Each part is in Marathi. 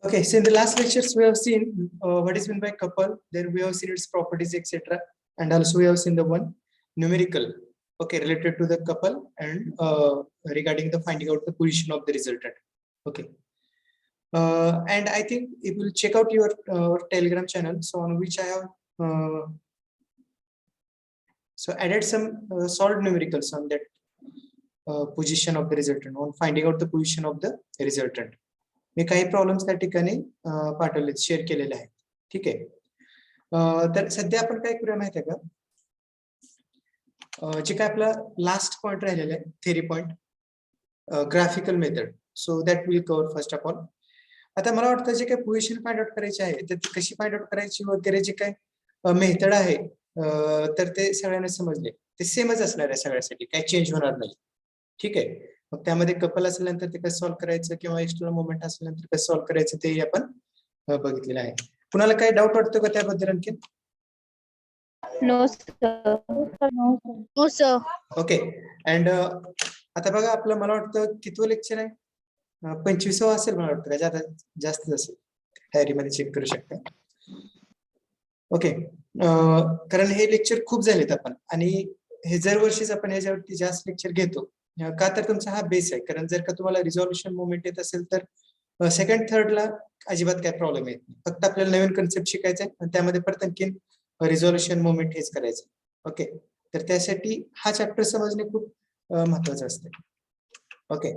Okay, so in the last lectures we have seen what is meant by couple, then we have seen its properties, etc. And also we have seen the one numerical, okay, related to the couple and regarding the finding out the position of the resultant. Okay. And I think if you will check out your Telegram channel, so on which I have so added some solved numericals on that position of the resultant, on finding out the position of the resultant. मी काही प्रॉब्लेम्स त्या ठिकाणी पाठवले, शेअर केलेले आहेत. ठीक आहे. तर सध्या आपण काय करूया माहिती आहे का, जे काय आपला लास्ट पॉइंट राहिलेला आहे, theory point, graphical method. So that will cover first of all. आता मला वाटतं जे काय पोझिशन फाइंड आउट करायची आहे, तर ती कशी फाइंड आउट करायची वगैरे जे काय मेथड आहे, तर ते सगळ्यांना समजले. ते सेमच असणार आहे सगळ्यासाठी, काही चेंज होणार नाही. ठीक आहे. मग त्यामध्ये कपल असल्यानंतर ते कसं सॉल्व्ह करायचं किंवा एक्सटर्नल मोमेंट असल्यानंतर कसं सॉल्व्ह करायचं ते आपण बघितलेलं आहे. कुणाला काही डाऊट वाटतो का त्याबद्दल आणखी? No sir. No sir. Okay. And आता बघा, आपलं मला वाटतं कितवं लेक्चर आहे? 25वं असेल मला वाटतं, का जास्त असेल. डायरीमध्ये चेक करू शकता. ओके. कारण हे लेक्चर खूप झालेत आपण, आणि हे दरवर्षीच आपण ह्याच्यावरती जास्त लेक्चर घेतो. का तर तुमचा हा बेस आहे. कारण जर का तुम्हाला रिझॉल्युशन मोमेंट येत असेल तर सेकंड थर्डला अजिबात काय प्रॉब्लेम येत नाही. फक्त आपल्याला नवीन कन्सेप्ट शिकायचा आहे आणि त्यामध्ये परत आणखीन रिझॉल्युशन मोमेंट हेच करायचं. ओके. तर त्यासाठी हा चॅप्टर समजणे खूप महत्वाचं असतं. ओके.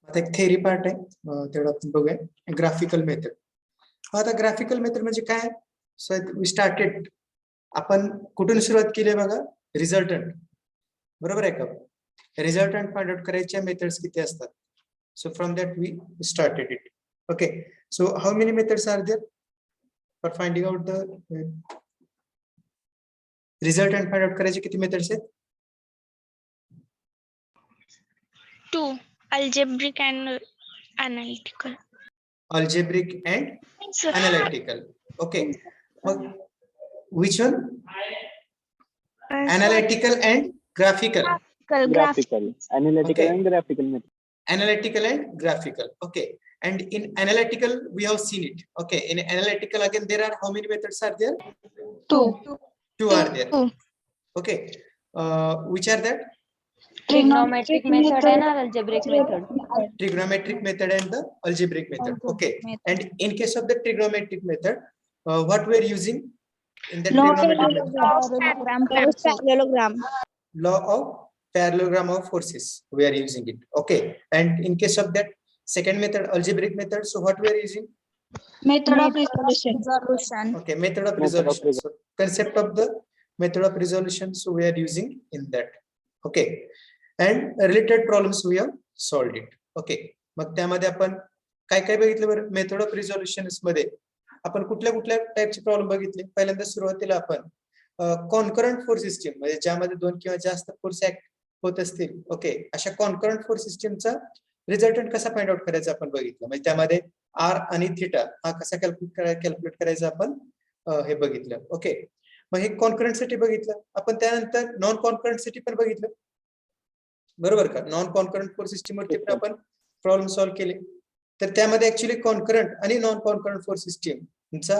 आता एक थेरी पार्ट आहे, तेवढं आपण बघूया. Graphical method. आता ग्राफिकल मेथड म्हणजे काय? So we started. आपण कुठून सुरुवात केली बघा? रिझल्टंट. बरोबर आहे का? रिझल्टंट फाइंड आउट करायच्या मेथड्स किती असतात? So from that we started it. Okay. So how many methods are there for finding out the resultant find out करायचे किती मेथड्स आहेत? 2. Algebraic and analytical. Algebraic and analytical. Okay. Which one? Analytical and graphical. Graphical, analytical, Okay. and graphical method. Analytical and graphical. Okay. And in analytical we have seen it. Okay. In analytical again there are how many methods are there? 2. Two are there. Okay. Which are that? Trigonometric method and algebraic method. Trigonometric method and the algebraic method. Okay. And in case of the trigonometric method, what we are using in the trigonometric method? Parallelogram. Law of parallelogram of forces we are using it. Okay. And in case of that second method, algebraic method, so what we are using? Method of resolution. Okay, method of resolution. So concept of the method of resolution, so we are using in that. Okay. And related problems we have solved it. Okay. मग त्यामध्ये आपण काय काय बघितलं बरं? मेथड ऑफ रिझोल्युशन मध्ये आपण कुठल्या कुठल्या टाइपचे प्रॉब्लेम बघितले? पहिल्यांदा सुरुवातीला आपण कॉन्करंट फोर्स सिस्टीम, म्हणजे ज्यामध्ये दोन किंवा जास्त फोर्स ऍक्ट होत असतील. ओके. अशा कॉन्करंट फोर्स सिस्टीमचा रिझल्टंट कसा फाइंड आउट करायचा आपण बघितलं. म्हणजे त्यामध्ये आर आणि थिटा हा कसा कॅल्क्युलेट करायचा आपण हे बघितलं. ओके. मग हे कॉन्करंट साठी बघितलं आपण. त्यानंतर नॉन कॉन्करंट साठी पण बघितलं. बरोबर का? नॉन कॉन्करंट फोर्स सिस्टीम वरती पण आपण प्रॉब्लेम सॉल्व्ह केले. तर त्यामध्ये ऍक्च्युली कॉन्करंट आणि नॉन कॉन्करंट फोर्स सिस्टीमचा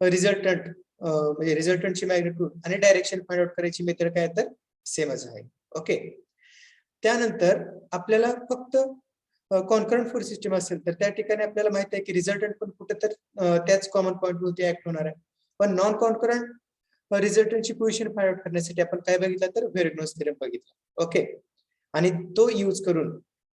रिझल्टंट, म्हणजे रिझल्टंटची मॅग्निट्यूड आणि डायरेक्शन फाइंड आउट करायची मेथड काय तर सेमच आहे. ओके. त्यानंतर आपल्याला फक्त कॉन्करंट फोर्स सिस्टीम असेल तर त्या ठिकाणी आपल्याला माहिती आहे की रिझल्टंट पण कुठे तर त्याच कॉमन पॉइंट वरती ऍक्ट होणार आहे. पण नॉन कॉन्करंट रिझल्टंटची पोझिशन फाइंड आउट करण्यासाठी आपण काय बघितलं तर व्हेरग्नोस थेरम बघितला. ओके. आणि तो यूज करून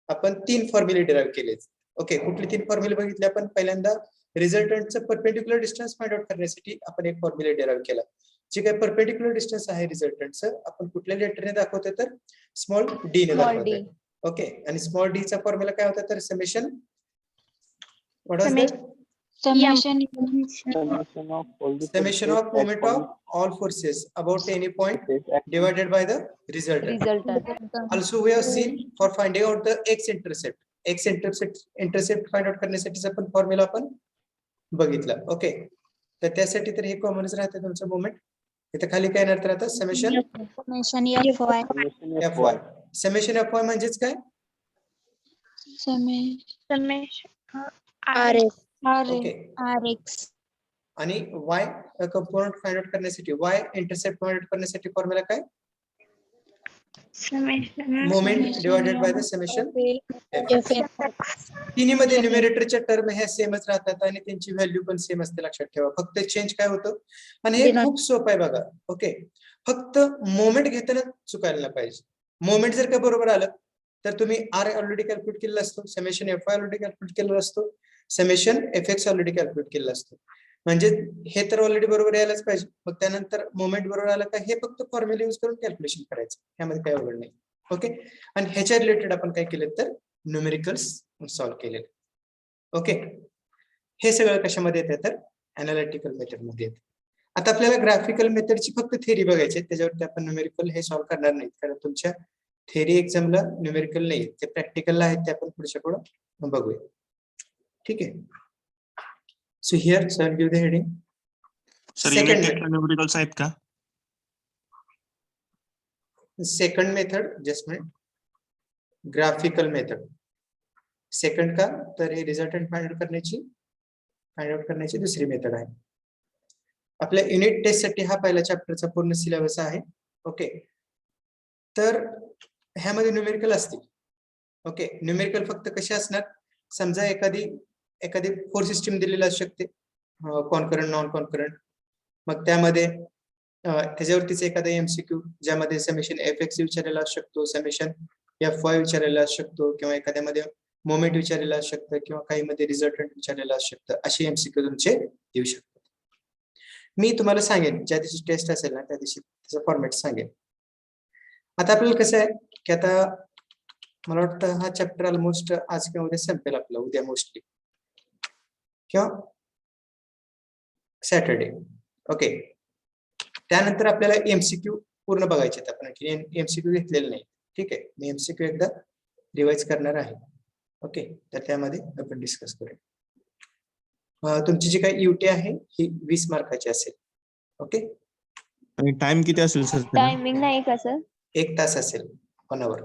आपण 3 फॉर्म्युले डिराइव्ह केले. ओके. कुठले 3 फॉर्म्युले बघितले आपण? पहिल्यांदा रिझल्टंटचं परपेंडिक्युलर डिस्टन्स फाइंड आउट करण्यासाठी आपण एक फॉर्म्युला डिराइव्ह केला. जे काही परपेंडिक्युलर डिस्टन्स आहे रिझल्टंटचं, आपण कुठल्या लेटरने दाखवतोय तर स्मॉल डी ने दाखवतोय. ओके. आणि स्मॉल डी चा फॉर्म्युला काय होता तर समेशन, व्हॉट वाज that? Summation Summation of moment of all forces about any point divided by the resultant. Also we have seen for finding out the x intercept. X intercept find out करण्यासाठी आपण फॉर्म्युला आपण बघितला. ओके. तर त्यासाठी तर हे कॉमनच राहते तुमचं मोमेंट. इथे खाली काय येणार तर आता समेशन fy. समेशन fy म्हणजेच काय? ओके आणि वाय कंपोनंट फाइंड आउट करण्यासाठी वाय इंटरसेप्ट फाइंड आउट करण्यासाठी फॉर्म्युला काय moment divided by the summation तिन्ही मध्ये न्यूमरेटरच्या टर्म ह्या सेमच राहतात आणि त्यांची व्हॅल्यू पण सेम असते लक्षात ठेवा फक्त चेंज काय होतं आणि हे खूप सोपं आहे बघा ओके फक्त मोमेंट घेताना चुकायला नाही पाहिजे मोमेंट जर का बरोबर आलं तर तुम्ही आर ऑलरेडी कॅल्क्युलेट केलेला असतो समेशन एफ ऑलरेडी कॅल्क्युलेट केलेला असतो summation F x already calculate केलेला असतो म्हणजे हे तर ऑलरेडी बरोबर यायलाच पाहिजे मग त्यानंतर मोमेंट बरोबर आलं का हे फक्त फॉर्म्युला यूज करून कॅल्क्युलेशन करायचं यामध्ये काही अवघड नाही ओके आणि ह्याच्या रिलेटेड आपण काय केलं तर न्यूमेरिकल्स सॉल्व्ह केलेले ओके हे सगळं कशामध्ये येतं तर अनालिटिकल मेथड मध्ये येतं आता आपल्याला ग्राफिकल मेथडची फक्त थेअरी बघायची त्याच्यावरती आपण न्यूमेरिकल हे सॉल्व्ह करणार नाही कारण तुमच्या थेअरी एक्झामला न्यूमेरिकल नाही ते प्रॅक्टिकलला आहेत ते आपण पुढच्या पुढे बघूया ठीक आहे so here so I give the heading numericals आहेत का second method just minute graphical method second का तर हे रिझल्टंट फाइंड आउट करण्याची दुसरी मेथड आहे आपल्या युनिट टेस्ट साठी हा पहिला चॅप्टरचा पूर्ण सिलेबस आहे ओके तर ह्यामध्ये न्यूमेरिकल असतील ओके न्यूमेरिकल फक्त कसे असणार समजा एखादी फोर सिस्टीम दिलेली असू शकते कॉन्करंट नॉन कॉन्करंट मग त्यामध्ये त्याच्यावरतीच एखादा एमसीक्यू ज्यामध्ये समेशन एफ एक्स विचारलेला असू शकतो समेशन एफ वाय विचारलेला असू शकतो किंवा एखाद्यामध्ये मोमेंट विचारलेला असू शकतं किंवा काही मध्ये रिझल्टंट विचारलेला असू शकतं असे एमसीक्यू तुमचे येऊ शकतात मी तुम्हाला सांगेन ज्या दिवशी टेस्ट असेल ना त्या दिवशी त्याचा फॉर्मॅट सांगेन आता आपल्याला कसं आहे की आता मला वाटतं हा चॅप्टर ऑलमोस्ट आज किंवा उद्या संपेल आपला उद्या मोस्टली किंवा सॅटरडे ओके त्यानंतर आपल्याला एमसीक्यू पूर्ण बघायचे आहेत आपण एमसीक्यू घेतलेले नाही ठीक आहे मी एमसीक्यू एकदा रिवाइज करणार आहे ओके तर त्यामध्ये आपण डिस्कस करूया तुमची जी काही युटी आहे ही 20 मार्काची असेल ओके आणि टाइम किती असेल सर टायमिंग नाही का सर 1 तास असेल 1 आवर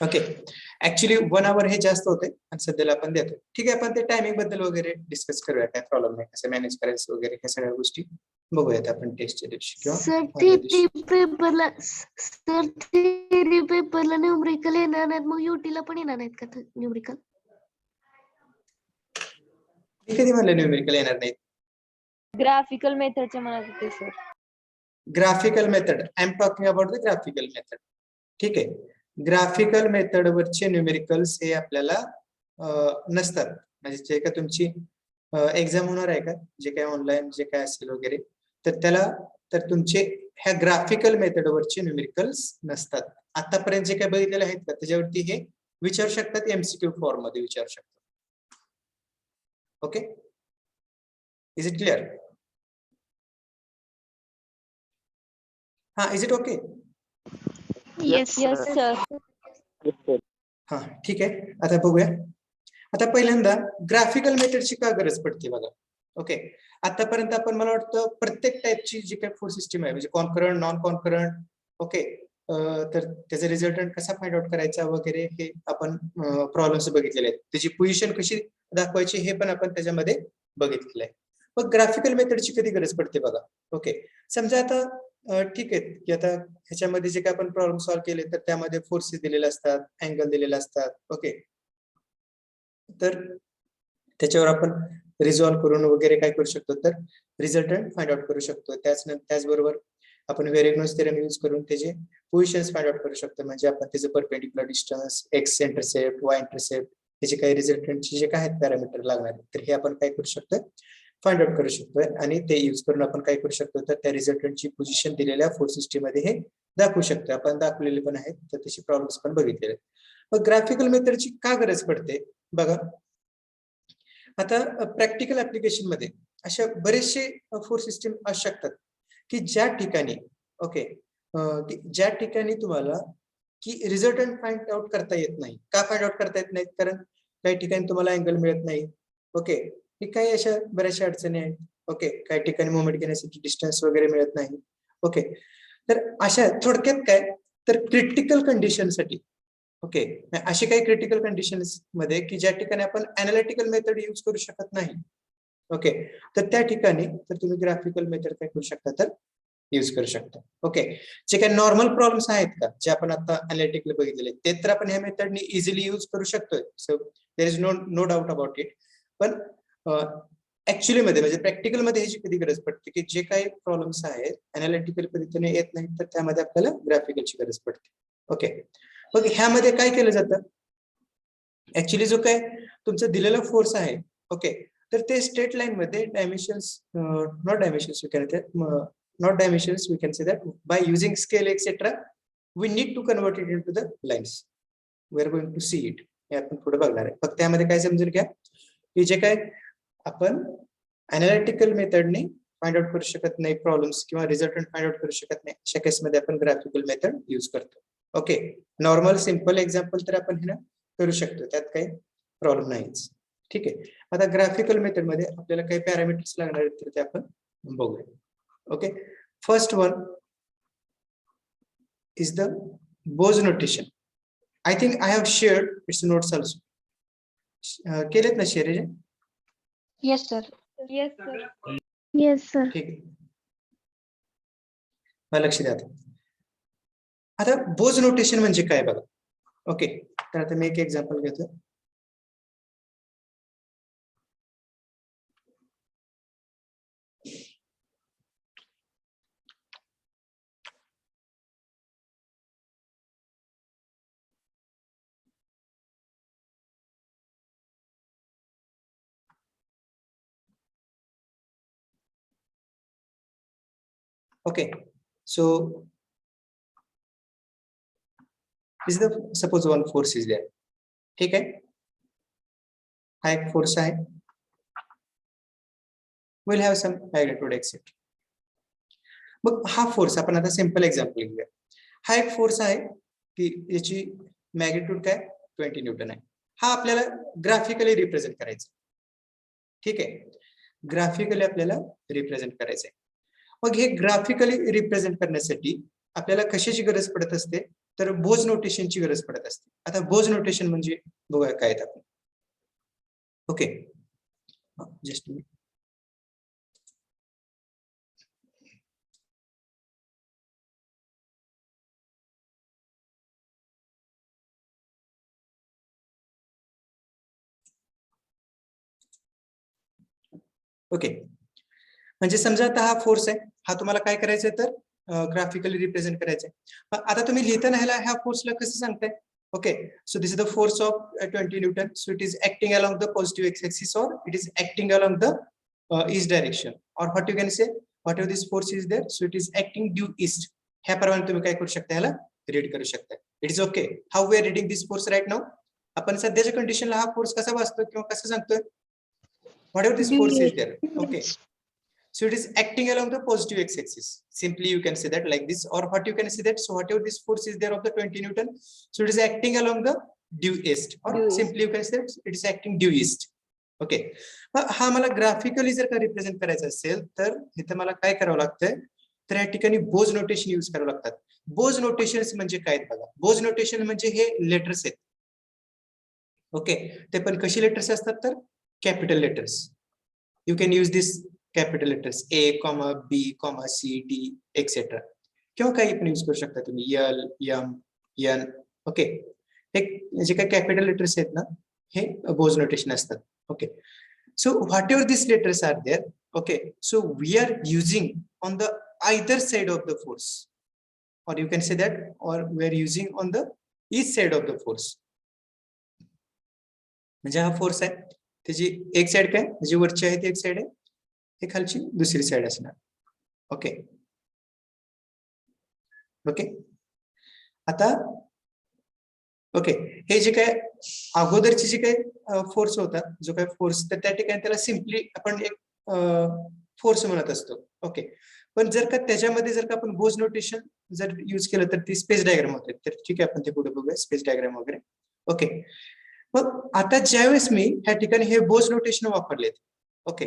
ओके ऍक्च्युली 1 आवर हे जास्त होते आणि सध्याला आपण देतो ठीक आहे आपण ते टायमिंग बद्दल वगैरे डिस्कस करूया काय प्रॉब्लेम नाही कसं मॅनेज करायचं वगैरे ह्या सगळ्या गोष्टी बघूयात आपण टेस्टच्या दिवशी किंवा पेपरला न्यूमरिकल येणार नाहीत मग युटीला पण येणार नाहीत का न्यूमरिकल मी कधी म्हणलं न्यूमेरिकल येणार नाहीत ग्राफिकल मेथडचे म्हणत होते sir graphical method I am talking about the graphical method ठीक आहे ग्राफिकल मेथड वरचे न्यूमेरिकल्स हे आपल्याला नसतात म्हणजे जे का तुमची एक्झाम होणार आहे का जे काय ऑनलाईन जे काय असेल वगैरे तर तुमचे ह्या ग्राफिकल मेथड वरचे न्यूमेरिकल्स नसतात आतापर्यंत जे काय बघितलेले आहेत का त्याच्यावरती हे विचारू शकतात एमसीक्यू फॉर्म मध्ये विचारू शकतात ओके इज इट क्लिअर हा is it okay yes sir हा ठीक आहे आता बघूया आता पहिल्यांदा ग्राफिकल मेथडची का गरज पडते बघा ओके आतापर्यंत आपण मला वाटतं प्रत्येक टाइपची जी काही फोर सिस्टीम आहे म्हणजे कॉन्करंट नॉन कॉन्करंट ओके तर त्याचा रिझल्टंट कसा फाइंड आउट करायचा वगैरे हे आपण प्रॉब्लेम्स बघितलेले आहेत त्याची पोझिशन कशी दाखवायची हे पण आपण त्याच्यामध्ये बघितलेलं आहे मग ग्राफिकल मेथडची कधी गरज पडते बघा ओके समजा आता ठीक आहे की आता ह्याच्यामध्ये जे काय आपण प्रॉब्लेम सॉल्व्ह केले तर त्यामध्ये फोर्सेस दिलेले असतात अँगल दिलेले असतात ओके तर त्याच्यावर आपण रिझॉल्व्ह करून वगैरे काय करू शकतो तर रिझल्टंट फाइंड आउट करू शकतो त्याचबरोबर आपण व्हेरेग्नोस थेरम यूज करून त्याचे पोझिशन्स फाइंड आउट करू शकतो म्हणजे आपण त्याचं perpendicular distance x intercept Y intercept त्याचे काही रिझल्टंटचे जे काय आहेत पॅरामीटर लागणार तर हे आपण काय करू शकतो फाइंड आउट करू शकतोय आणि ते यूज करून आपण काय करू शकतो तर त्या रिझल्टंटची पोझिशन दिलेल्या फोर सिस्टीम मध्ये हे दाखवू शकतो आपण दाखवलेले पण आहेत तर त्याचे प्रॉब्लेम्स पण बघितलेले आहेत मग ग्राफिकल मेथडची का गरज पडते बघा आता प्रॅक्टिकल ऍप्लिकेशन मध्ये अशा बरेचसे फोर सिस्टीम असू शकतात की ज्या ठिकाणी ओके ज्या ठिकाणी तुम्हाला की रिझल्टंट फाइंड आउट करता येत नाही का फाइंड आउट करता येत नाही कारण काही ठिकाणी तुम्हाला अँगल मिळत नाही ओके ही काही अशा बऱ्याचशा अडचणी आहेत ओके काही ठिकाणी मुवमेंट घेण्यासाठी डिस्टन्स वगैरे मिळत नाही ओके तर अशा थोडक्यात काय तर क्रिटिकल कंडिशन साठी ओके, अशी काही क्रिटिकल कंडिशन्स मध्ये की ज्या ठिकाणी आपण अनालिटिकल मेथड यूज करू शकत नाही. ओके, तर त्या ठिकाणी तर तुम्ही ग्राफिकल मेथड काय करू शकता तर यूज करू शकता. ओके, जे काही नॉर्मल प्रॉब्लेम्स आहेत का जे आपण आता अनालिटिकल बघितलेले ते तर आपण ह्या मेथडने इझिली यूज करू शकतोय. So there is no doubt about it. पण ऍक्च्युअली मध्ये म्हणजे प्रॅक्टिकल मध्ये ह्याची कधी गरज पडते की जे काही प्रॉब्लेम्स आहेत अनालिटिकल पद्धतीने येत नाहीत तर त्यामध्ये आपल्याला ग्राफिकलची गरज पडते. ओके, मग ह्यामध्ये काय केलं जातं ऍक्च्युली जो काय तुमचा दिलेला फोर्स आहे. ओके, तर ते स्ट्रेट लाईन मध्ये dimensions not dimensions not dimensions, we can say that by using scale etc we need to convert it into the lines. We are going to see it. हे आपण पुढे बघणार आहे. फक्त त्यामध्ये काय समजून घ्या की जे काय आपण अनालिटिकल मेथडने फाइंड आउट करू शकत नाही प्रॉब्लेम्स किंवा रिझल्टंट फाइंड आउट करू शकत नाही अशा केसमध्ये आपण ग्राफिकल मेथड यूज करतो. ओके, नॉर्मल सिंपल एक्झाम्पल तर आपण हे ना करू शकतो, त्यात काही प्रॉब्लेम नाहीच. ठीक आहे, आता ग्राफिकल मेथड मध्ये आपल्याला काही पॅरामीटर्स लागणार आहेत तर ते आपण बघूया. Okay, first one is the Bose notation. I think I have shared its notes also. केलेत ना share? Yes, sir. Yes, sir. Yes sir. ठीक आहे, मला लक्ष द्या. आता बोज नोटेशन म्हणजे काय बघा. ओके, तर आता मी एक एक्झाम्पल घेतो. Okay, so is the suppose one force is there. ठीक आहे, हा एक फोर्स आहे. Will have some magnitude etcetera. मग हा फोर्स आपण आता सिंपल एक्झाम्पल घेऊया. हा एक फोर्स आहे की याची मॅग्निट्यूड काय 20 न्यूटन आहे. हा आपल्याला ग्राफिकली रिप्रेझेंट करायचा. ठीक आहे, ग्राफिकली आपल्याला रिप्रेझेंट करायचं आहे. मग हे ग्राफिकली रिप्रेझेंट करण्यासाठी आपल्याला कशाची गरज पडत असते तर बोज नोटेशनची गरज पडत असते. आता बोज नोटेशन म्हणजे बघूया काय आपण. ओके, जस्ट ओके, म्हणजे समजा आता हा फोर्स आहे, हा तुम्हाला काय करायचंय तर ग्राफिकली रिप्रेझेंट करायचंय. आता तुम्ही लिहिताना ह्या फोर्सला कसं सांगताय. Okay, so this is the force of 20 newton. So it is acting along the positive X axis और it is acting along the east direction और what you can say whatever this force is there so it is acting due east. ह्याप्रमाणे तुम्ही काय करू शकता, ह्याला रीड करू शकता. It is okay. How we are reading this force right now. आपण सध्याच्या कंडिशनला हा फोर्स कसा वाचतो किंवा कसं सांगतोय whatever this force is there. Okay, so it is acting along the positive x-axis. Simply you can say that like this, or what you can say that so whatever this force is there of the 20 Newton, so it is acting along the due east, or simply you can say that it is acting due east. Okay, हा मला ग्राफिकली जर का रिप्रेझेंट करायचं असेल तर इथं मला काय करावं लागतंय तर या ठिकाणी बोज नोटेशन यूज करावं लागतात. बोज नोटेशन म्हणजे काय बघा. बोज नोटेशन म्हणजे हे लेटर्स आहेत. ओके, ते पण कशी लेटर्स असतात तर capital letters. You can use this capital letters A, B, C, D etcetera किंवा काही पण यूज करू शकता तुम्ही L, M, N. ओके, हे जे काही कॅपिटल लेटर्स आहेत ना हे बोज नोटेशन असतात. Okay, so whatever this letters are there. Okay, so we are using on the either side of the force or you can say that or we are using on the east side of the force. म्हणजे हा फोर्स आहे त्याची एक साइड काय जी वरची आहे ती एक साइड आहे, हे खालची दुसरी साइड असणार. ओके ओके, आता ओके हे जे काय अगोदरची जी काय फोर्स होता जो काय फोर्स तर त्या ठिकाणी त्याला सिम्पली आपण एक फोर्स म्हणत असतो. ओके, पण जर का त्याच्यामध्ये जर का आपण बोज नोटेशन जर यूज केलं तर ती स्पेस डायग्राम होते. तर ठीक आहे आपण ते पुढे बघूया स्पेस डायग्राम वगैरे. ओके, मग आता ज्यावेळेस मी ह्या ठिकाणी हे बोज नोटेशन वापरलेत. Okay,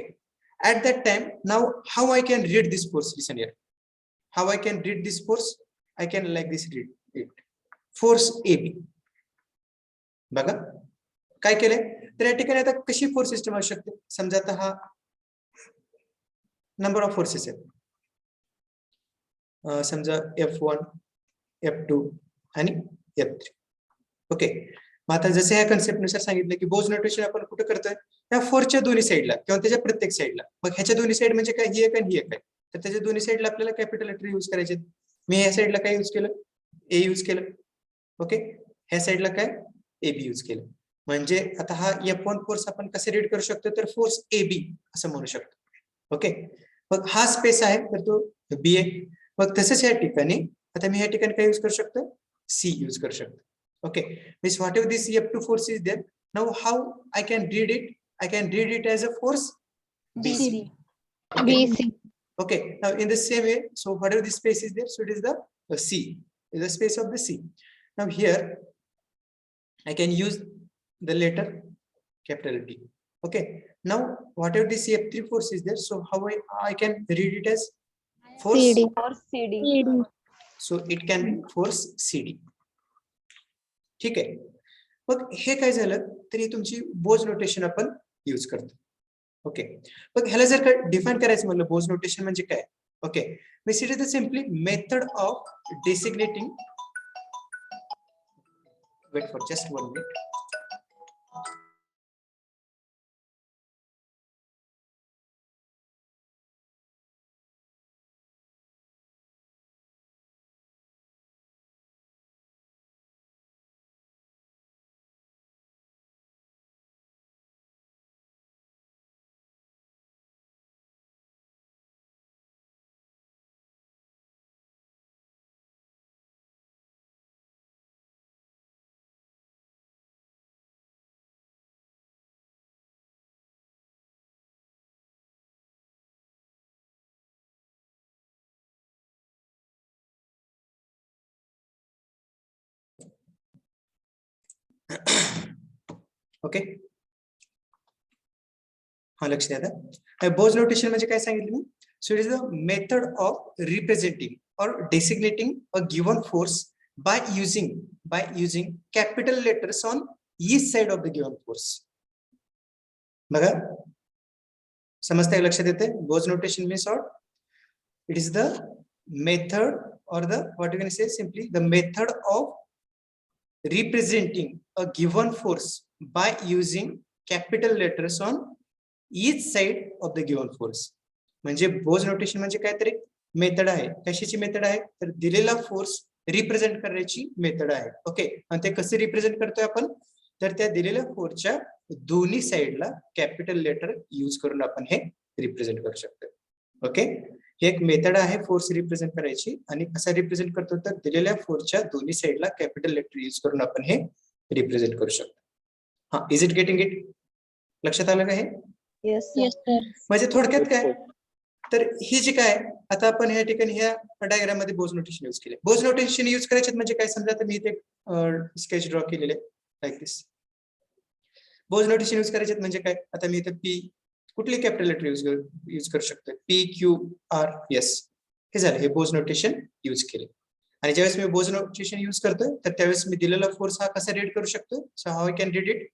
at that time now how I can read this force. Listen here, how I can read this force. I can like this read it. Force AB. बघा काय केलंय. तर या ठिकाणी आता कशी फोर्स सिस्टम असू शकते. समजा आता हा नंबर ऑफ फोर्सेस आहेत. समजा F1, F2 आणि F3. ओके, मग आता जसे ह्या कन्सेप्ट नुसार सांगितलं की बोज नोटेशन आपण कुठे करतोय, त्या फोर्सच्या दोन्ही साईडला किंवा त्याच्या प्रत्येक साईडला. मग ह्याच्या दोन्ही साईड म्हणजे काय, ही एक आणि ही एक आहे. तर त्याच्या दोन्ही साईडला आपल्याला कॅपिटल लेटर यूज करायचे. मी ह्या साईडला काय यूज केलं, ए यूज केलं. ओके, ह्या साईडला काय, ए बी यूज केलं. म्हणजे आता हा F1 फोर्स आपण कसे रीड करू शकतो, तर फोर्स ए बी असं म्हणू शकतो. ओके, मग हा स्पेस आहे तर तो बी आहे. मग तसंच या ठिकाणी आता मी या ठिकाणी काय यूज करू शकतो, सी यूज करू शकतो. Okay, means whatever this F2 force is there, now how I can read it? I can read it as a force BC. Okay. BC. Okay, now in the same way, so whatever this space is there, so it is the C, is the space of the C. Now here I can use the letter capital D. Okay, now whatever this F3 force is there, so how I can read it as force CD. Force CD. so it can be force CD. ठीक आहे. मग हे काय झालं तर ही तुमची बोज नोटेशन आपण यूज करतो. ओके, मग ह्याला जर का डिफाइन करायचं म्हणलं बोज नोटेशन म्हणजे काय. Okay, means it is the simply method of designating, wait for just 1 minute. Okay, हा लक्ष द्या. बोज नोटेशन म्हणजे काय सांगितलं मी. So it is the method of representing और designating a given force by using capital letters on each side of the given force. बघा समजतंय, लक्षात येते. Bow's notation means what, it is the method or the what you can say simply the method of representing a given force by using capital letters on each side of the given force. म्हणजे बोज नोटेशन म्हणजे काहीतरी मेथड आहे. कशाची मेथड आहे तर दिलेला फोर्स रिप्रेझेंट करण्याची मेथड आहे. ओके, आणि ते कसे रिप्रेझेंट करतोय आपण तर त्या दिलेल्या फोर्सच्या दोन्ही साइडला कॅपिटल लेटर यूज करून आपण हे रिप्रेझेंट करू शकतो. ओके, हे एक मेथड आहे फोर्स रिप्रेझेंट करायची. आणि कसा रिप्रेझेंट करतो तर दिलेल्या फोर्सच्या दोन्ही साइडला कॅपिटल लेटर यूज करून आपण हे रिप्रेझेंट करू शकतो. हा, इज इट गेटिंग इट, लक्षात आलं का हे. Yes, sir. म्हणजे थोडक्यात काय तर ही जी काय आता आपण या ठिकाणी ह्या डायग्राम मध्ये बोज नोटेशन यूज केले. बोज नोटेशन यूज करायचे म्हणजे काय, समजा आता मी इथे स्केच ड्रॉ केलेले लाईक दिस. बोज नोटेशन यूज करायचे म्हणजे काय, आता मी इथे पी कुठली कॅपिटल लेटर यूज करू शकतो, पी क्यू आर एस. हे झालं, हे बोज नोटेशन यूज केले. आणि ज्यावेळेस मी बोज नोटेशन यूज करतोय तर त्यावेळेस मी दिलेला फोर्स हा कसा रीड करू शकतो. So how I can read it,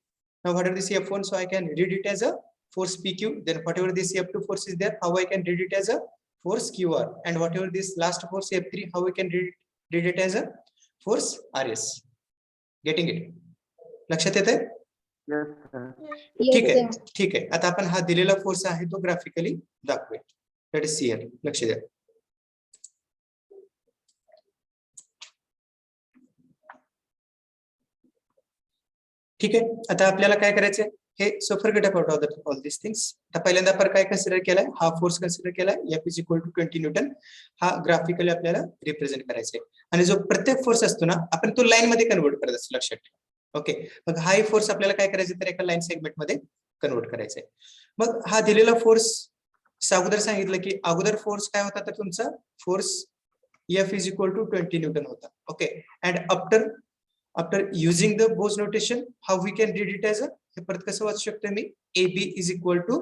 now what are this F1, so I can read it as a force PQ. Then whatever this F2 force is there, how I can read it as a force QR. And whatever this last force F3, how I can read it as a force RS. Getting it? लक्षात येतंय? ठीक आहे, ठीक आहे. आता आपण हा दिलेला फोर्स आहे तो ग्राफिकली दाखवूया. लेट अस सी हियर, लक्ष द्या. ठीक आहे, आता आपल्याला काय करायचंय हे, so forget about all this things. आता पहिल्यांदा आपण काय कन्सिडर केलाय, हा फोर्स कन्सिडर केलाय F is equal to 20 newton. हा ग्राफिकली आपल्याला रिप्रेझेंट करायचा आहे. आणि जो प्रत्येक फोर्स असतो ना आपण तो लाईन मध्ये कन्वर्ट करत असतो, लक्षात ठेवा. ओके, मग हा फोर्स आपल्याला काय करायचं तर एका लाईन सेगमेंट मध्ये कन्वर्ट करायचा आहे. मग हा दिलेला फोर्स अगोदर सांगितलं की अगोदर फोर्स काय होता तर तुमचा force F is equal to 20 newton होता. Okay, and after using the Bow's notation how we can read it as a, हे परत कसं वाचू शकतो मी, AB is equal to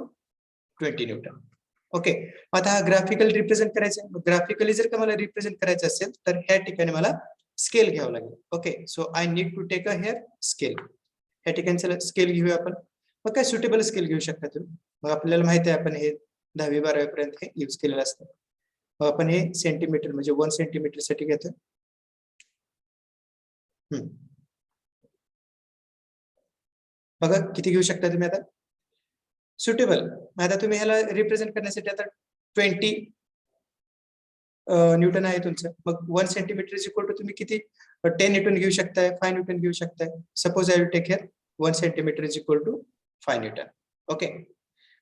20 newton. Okay, आता हा ग्राफिकल रिप्रेझेंट करायचं आहे. ग्राफिकली जर का मला रिप्रेझेंट करायचं असेल तर ह्या ठिकाणी मला स्केल घ्यावं लागेल. Okay, so I need to take a here scale. ह्या ठिकाणचं स्केल घेऊया आपण. मग काय सुटेबल स्केल घेऊ शकता तुम्ही. मग आपल्याला माहिती आहे आपण हे 10वी-12वी पर्यंत हे यूज केलेलं असतं. मग आपण हे सेंटीमीटर म्हणजे 1 सेंटीमीटर साठी घेतो. बघा किती घेऊ शकता तुम्ही आता सुटेबल. आता तुम्ही ह्याला रिप्रेझेंट करण्यासाठी आता 20 न्यूटन आहे तुमचं. मग 1 सेंटीमीटर इज इक्वल टू तुम्ही किती 10 न्यूटन घेऊ शकताय, 5 न्यूटन घेऊ शकताय. Suppose I will take here 1 centimetre is equal to 5 newton. Okay,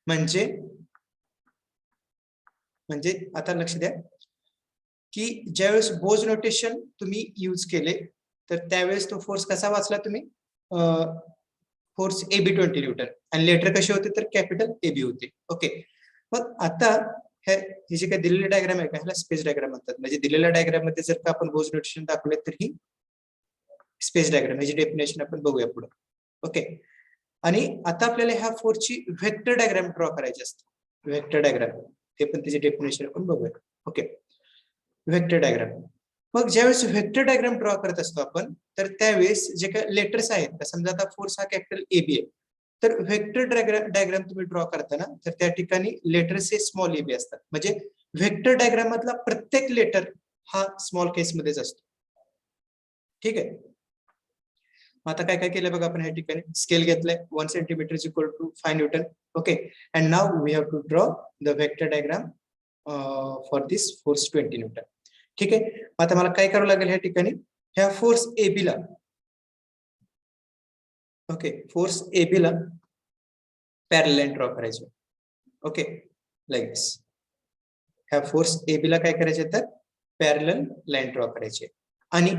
म्हणजे आता लक्ष द्या की ज्यावेळेस बोज नोटेशन तुम्ही यूज केले तर त्यावेळेस तो फोर्स कसा वाचला तुम्ही, फोर्स AB 20 न्यूटन, आणि लेटर कसे होते तर कॅपिटल AB होते. ओके, मग आता हे जे काही दिलेले डायग्राम आहे का ह्याला स्पेस डायग्राम म्हणतात. म्हणजे दिलेल्या डायग्राम मध्ये जर का आपण बोज नोटेशन दाखवले तर ही स्पेस डायग्राम ह्याची डेफिनेशन आपण बघूया पुढे. ओके, आणि आता आपल्याला ह्या फोर्सची व्हेक्टर डायग्राम ड्रॉ करायची असते. व्हेक्टर डायग्राम ते पण त्याची डेफिनेशन आपण बघूया. Okay, vector diagram. मग ज्यावेळेस व्हेक्टर डायग्राम ड्रॉ करत असतो आपण तर त्यावेळेस जे काही लेटर्स आहेत, समजा आता फोर्स हा कॅपिटल AB आहे, तर व्हेक्टर डायग्राम तुम्ही ड्रॉ करताना तर त्या ठिकाणी लेटर्स हे स्मॉल AB असतात. म्हणजे व्हेक्टर डायग्राम मधला प्रत्येक लेटर हा स्मॉल केस मध्येच असतो. ठीक आहे, आता काय काय केलं बघा आपण ह्या ठिकाणी स्केल घेतलाय 1 centimetre is equal to 5 newton. Okay, and now we have to draw the vector diagram for this force 20 newton. ठीक आहे, आता मला काय करावं लागेल ह्या ठिकाणी ह्या फोर्स AB ला, ओके, फोर्स AB ला पॅरलल लाईन ड्रॉ करायची. ओके, लाईक दिस. ह्या फोर्स AB ला काय करायचे तर पॅरलल लाईन ड्रॉ करायची, आणि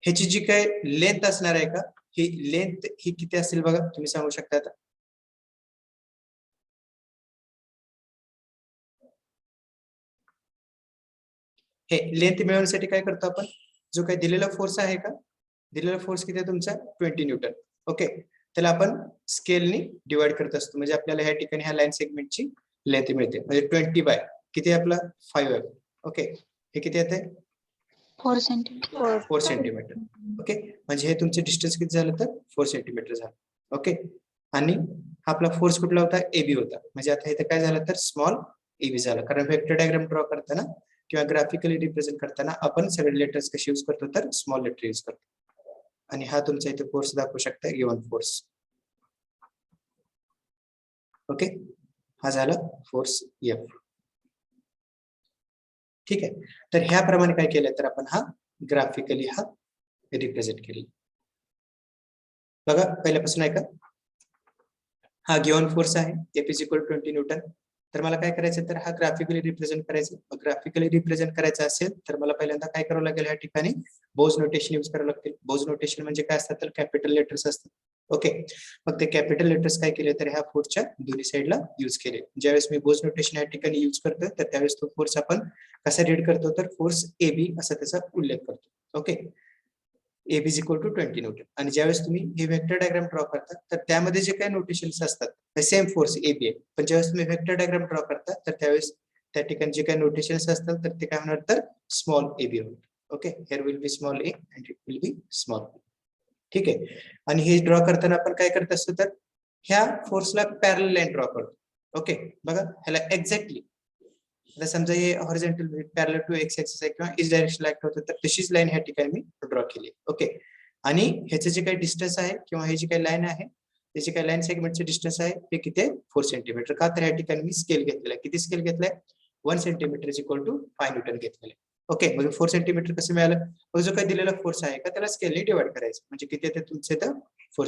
ह्याची जी काय लेंथ असणार आहे का ही लेंथ ही किती असेल बघा तुम्ही सांगू शकता. आता हे लेंथ मिळवण्यासाठी काय करतो आपण, जो काही दिलेला फोर्स आहे का, दिलेला फोर्स किती आहे तुमचा 20 न्यूटन. ओके, त्याला आपण स्केलनी डिवाइड करत असतो. म्हणजे आपल्याला ह्या ठिकाणी ह्या लाईन सेगमेंटची लेंथ मिळते. म्हणजे 20 बाय किती आपला 5 आहे. ओके, हे किती येते 4 सेंटीमीटर. 4 सेंटीमीटर. ओके, म्हणजे हे तुमचे डिस्टन्स किती झालं तर 4 सेंटीमीटर झालं. ओके, आणि हा आपला फोर्स कुठला होता AB होता. म्हणजे आता इथे काय झालं तर स्मॉल AB झालं, कारण व्हेक्टर डायग्राम ड्रॉ करताना किंवा ग्राफिकली रिप्रेझेंट करताना आपण सगळे लेटर्स कसे यूज करतो तर स्मॉल लेटर यूज करतो. आणि हा तुमचा इथे फोर्स दाखवू शकता गिवन फोर्स. ओके, हा झाला फोर्स F. ठीक आहे, तर ह्याप्रमाणे काय केलं तर आपण हा ग्राफिकली हा रिप्रेझेंट केला. बघा पहिल्यापासून आहे का, हा गिवन फोर्स आहे F इज इक्वल 20 न्यूटन. तर मला काय करायचं तर हा ग्राफिकली रिप्रेझेंट करायचं. ग्राफिकली रिप्रेझेंट करायचं असेल तर मला पहिल्यांदा काय करावं लागेल, ह्या ठिकाणी बोज नोटेशन यूज करावं लागतील. बोज नोटेशन म्हणजे काय असतात तर कॅपिटल लेटर्स असतात. ओके, मग ते कॅपिटल लेटर्स काय केले तर ह्या फोर्सच्या दोन्ही साईडला यूज केले. ज्यावेळेस मी बोज नोटेशन या ठिकाणी यूज करतो तर त्यावेळेस तो फोर्स आपण कसा रीड करतो तर फोर्स AB असा त्याचा उल्लेख करतो. Okay, AB is equal to 20 newton. आणि ज्यावेळेस तुम्ही हे व्हेक्टर डायग्राम ड्रॉ करता तर त्यामध्ये जे काही नोटेशन्स असतात सेम फोर्स AB आहे, पण ज्यावेळेस तुम्ही व्हेक्टर डायग्राम ड्रॉ करता तर त्यावेळेस त्या ठिकाणी जे काही नोटेशन्स असतात तर ते काय होणार तर स्मॉल AB होणार. Okay, here will be small a and it will B small b. ठीक आहे, आणि हे ड्रॉ करताना आपण काय करत असतो तर ह्या फोर्सला पॅरलल लाईन ड्रॉ करतो. ओके, बघा ह्याला एक्झॅक्टली आता समजा हे horizontal parallel to X axis आहे किंवा इज डायरेक्शन ऍक्ट होतं तर तशीच लाईन ह्या ठिकाणी मी ड्रॉ केली. ओके, आणि ह्याचे जे काही डिस्टन्स आहे किंवा हे जी काही लाईन आहे त्याची काही लाईन सेगमेंटचे डिस्टन्स आहे ते किती आहे 4 सेंटीमीटर. का तर ह्या ठिकाणी मी स्केल घेतलेला आहे. किती स्केल घेतलाय 1 centimetre is equal to 5 newton घेतलेले. ओके, मग 4 सेंटीमीटर कसं मिळालं, मग जो काही दिलेला फोर्स आहे का त्याला स्केलने डिवाइड करायचं. म्हणजे किती येते तुमचे इथं 4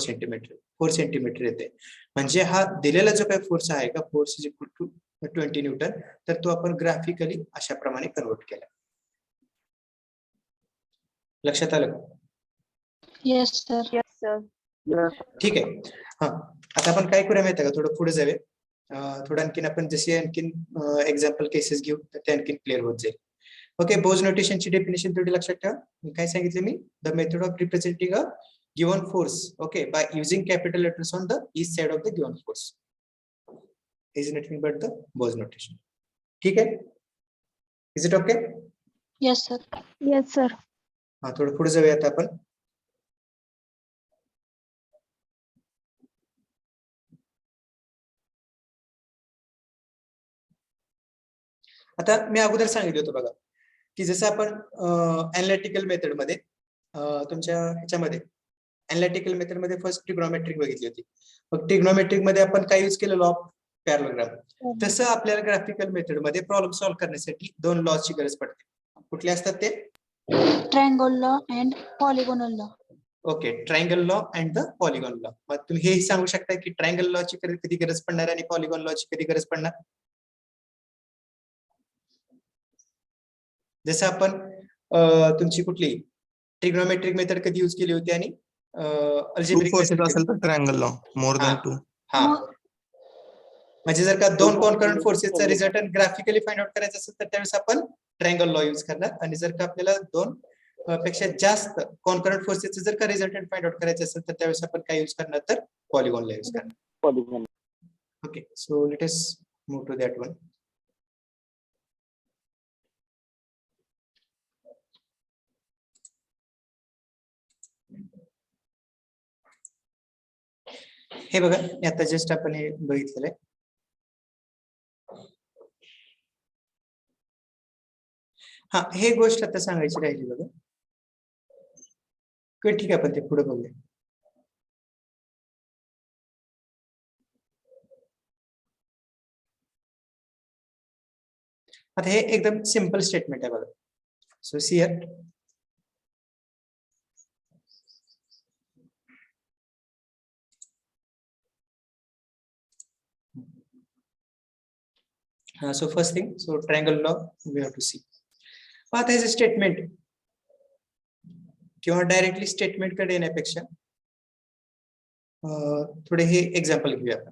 सेंटीमीटर येते. म्हणजे हा दिलेला जो काही फोर्स आहे का force is equal to 20 newton, तर तो आपण ग्राफिकली अशा प्रमाणे कन्वर्ट केला. लक्षात आलं का? Yes sir. Yes, sir. ठीक आहे. हा, आता आपण काय करूया माहिती आहे का, थोडं पुढे जाऊया. थोडं आणखीन आपण जसे आणखीन एक्झाम्पल केसेस घेऊ तर ते आणखीन क्लिअर होत जाईल. ओके, बोज नोटेशनची डेफिनेशन थोडी लक्षात ठेवा. काय सांगितलं मी, the method of representing a given force okay by using capital letters on the each side of the given force is nothing but the Bow's notation. ठीक आहे, is it okay? Yes sir. Yes, sir. हा, थोडं पुढे जाऊया आता आपण. आता मी अगोदर सांगितलं होतं बघा की जसं आपण अनालिटिकल मेथड मध्ये तुमच्या ह्याच्यामध्ये अनालिटिकल मेथड मध्ये फर्स्ट ट्रिग्नोमेट्रिक बघितली होती. मग ट्रिग्नोमेट्रिक मध्ये आपण काय यूज केलं, लॉ ऑफ पॅरलोग्राम. तसं आपल्याला ग्राफिकल मेथड मध्ये प्रॉब्लेम सॉल्व्ह करण्यासाठी 2 लॉची गरज पडते. कुठले असतात ते? Triangle law and polygonal law. Okay, triangle law and the polygon law. मग तुम्ही हे सांगू शकता की ट्रायंगल लॉची कधी गरज पडणार आणि पॉलिगॉन लॉची कधी गरज पडणार? जसं आपण तुमची कुठली ट्रिग्नोमेट्रिक मेथड कधी यूज केली होती आणि अल्जेब्रिक फोर्सेस असेल तर ट्रायंगल लॉ मोर दॅन 2. हा, म्हणजे जर का 2 कॉन्करंट फोर्सेसचा रिझल्टंट ग्राफिकली फाइंड आउट करायचा असेल तर त्यावेळेस आपण ट्रायंगल लॉ यूज करणार. आणि जर का आपल्याला 2 पेक्षा जास्त कॉन्करंट फोर्सेसचा जर का रिझल्टंट फाइंड आउट करायचं असेल तर त्यावेळेस आपण काय यूज करणार, तर पॉलिगॉन लॉ यूज करणार. Polygon. Okay, so let us move to that one. हे बघा, आता जस्ट आपण हे बघितलेलं आहे. हा, हे गोष्ट आता सांगायची राहिली बघा. ठीक आहे, आपण ते पुढे बघूया. आता हे एकदम सिंपल स्टेटमेंट आहे बघा. So see here, so first thing, so triangle law we have to see. आता हे स्टेटमेंट किंवा डायरेक्टली स्टेटमेंट कडे येण्यापेक्षा थोडे हे एक्झाम्पल घेऊया आपण.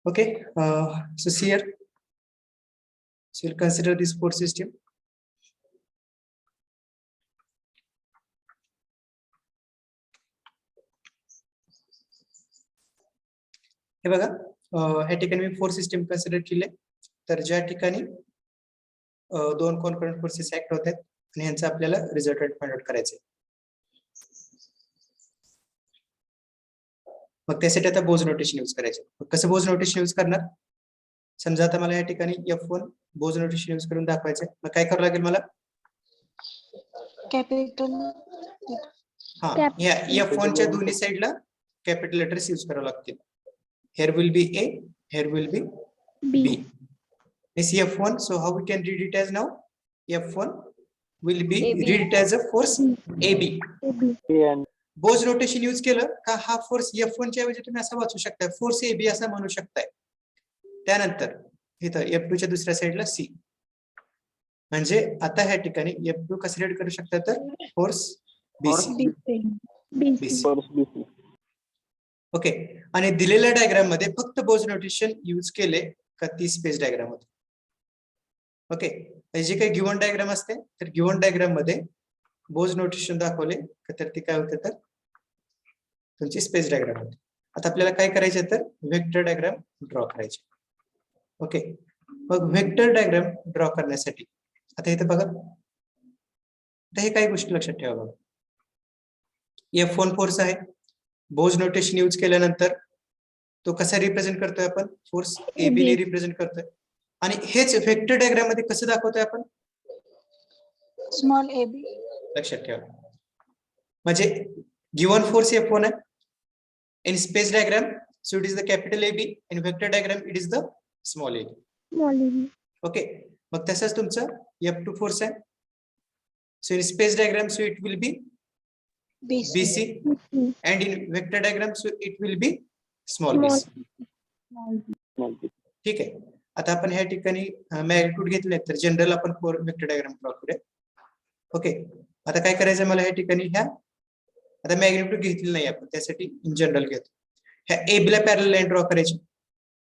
Okay, so see here, so we'll consider this force system. हे बघा, ह्या ठिकाणी मी फोर्स सिस्टम कन्सिडर केले. तर ज्या ठिकाणी 2 कॉन्करंट फोर्सेस ऍक्ट होत आहेत आणि यांचा आपल्याला रिझल्टंट फाइंड आउट करायचे. मग त्यासाठी आता बोज नोटेशन यूज करायचे. कसं बोज नोटेशन यूज करणार? समजा आता मला या ठिकाणी F1 बोज नोटेशन यूज करून दाखवायचं. मग काय करावं लागेल मला? कॅपिटल. हा, या F1 च्या दोन्ही साइडला कॅपिटल लेटर्स यूज करावे लागतील. Here will be A, here will be B. This F1, so how we can read it as now? F1 will be read it as a force AB. Bhoj notation use केलं का हा फोर्स F1 च्या ऐवजी तुम्ही असा वाचू शकता, फोर्स AB असा म्हणू शकताय. त्यानंतर इथं F2 च्या दुसऱ्या साइडला C. म्हणजे आता ह्या ठिकाणी F2 कसं रीड करू शकता, तर फोर्स BC. ओके, आणि दिलेल्या डायग्राम मध्ये फक्त बोज नोटेशन यूज केले का ती स्पेस डायग्राम होते. ओके, जे काही गिव्हन डायग्राम असते तर गिव्हन डायग्राम मध्ये बोज नोटेशन दाखवले तर ते काय होते, तर तुमची स्पेस डायग्राम होते. आता आपल्याला काय करायचे, तर वेक्टर डायग्राम ड्रॉ करायचे. ओके, मग वेक्टर डायग्राम ड्रॉ करण्यासाठी आता इथे बघा, आता हे काही गोष्टी लक्षात ठेवा बघा. F1 फोर्स आहे, बोज नोटेशन यूज केल्यानंतर तो कसा रिप्रेझेंट करतोय आपण, फोर्स AB ने रिप्रेझेंट करतोय. आणि हेच वेक्टर डायग्राम मध्ये कसं दाखवतोय आपण, स्मॉल ए बी. लक्षात ठेवा. म्हणजे गिवन फोर्स F1 आहे. In space diagram so it is the capital AB. In vector diagram it is the small a. Okay. मग तसंच तुमचं F2 फोर्स आहे. So in space diagram so it will B BC and in vector diagram so it will be small bc. ठीक आहे. आता आपण ह्या ठिकाणी मॅग्निट्यूड घेतले तर जनरल आपण फोर वेक्टर डायग्राम ड्रॉ करूया. ओके. आता काय करायचं मला ह्या ठिकाणी ह्या आता मॅग्निट्यूड घेतली नाही आपण त्यासाठी इन जनरल घेतो. ह्या AB ला पॅरलल लाईन ड्रॉ करायची.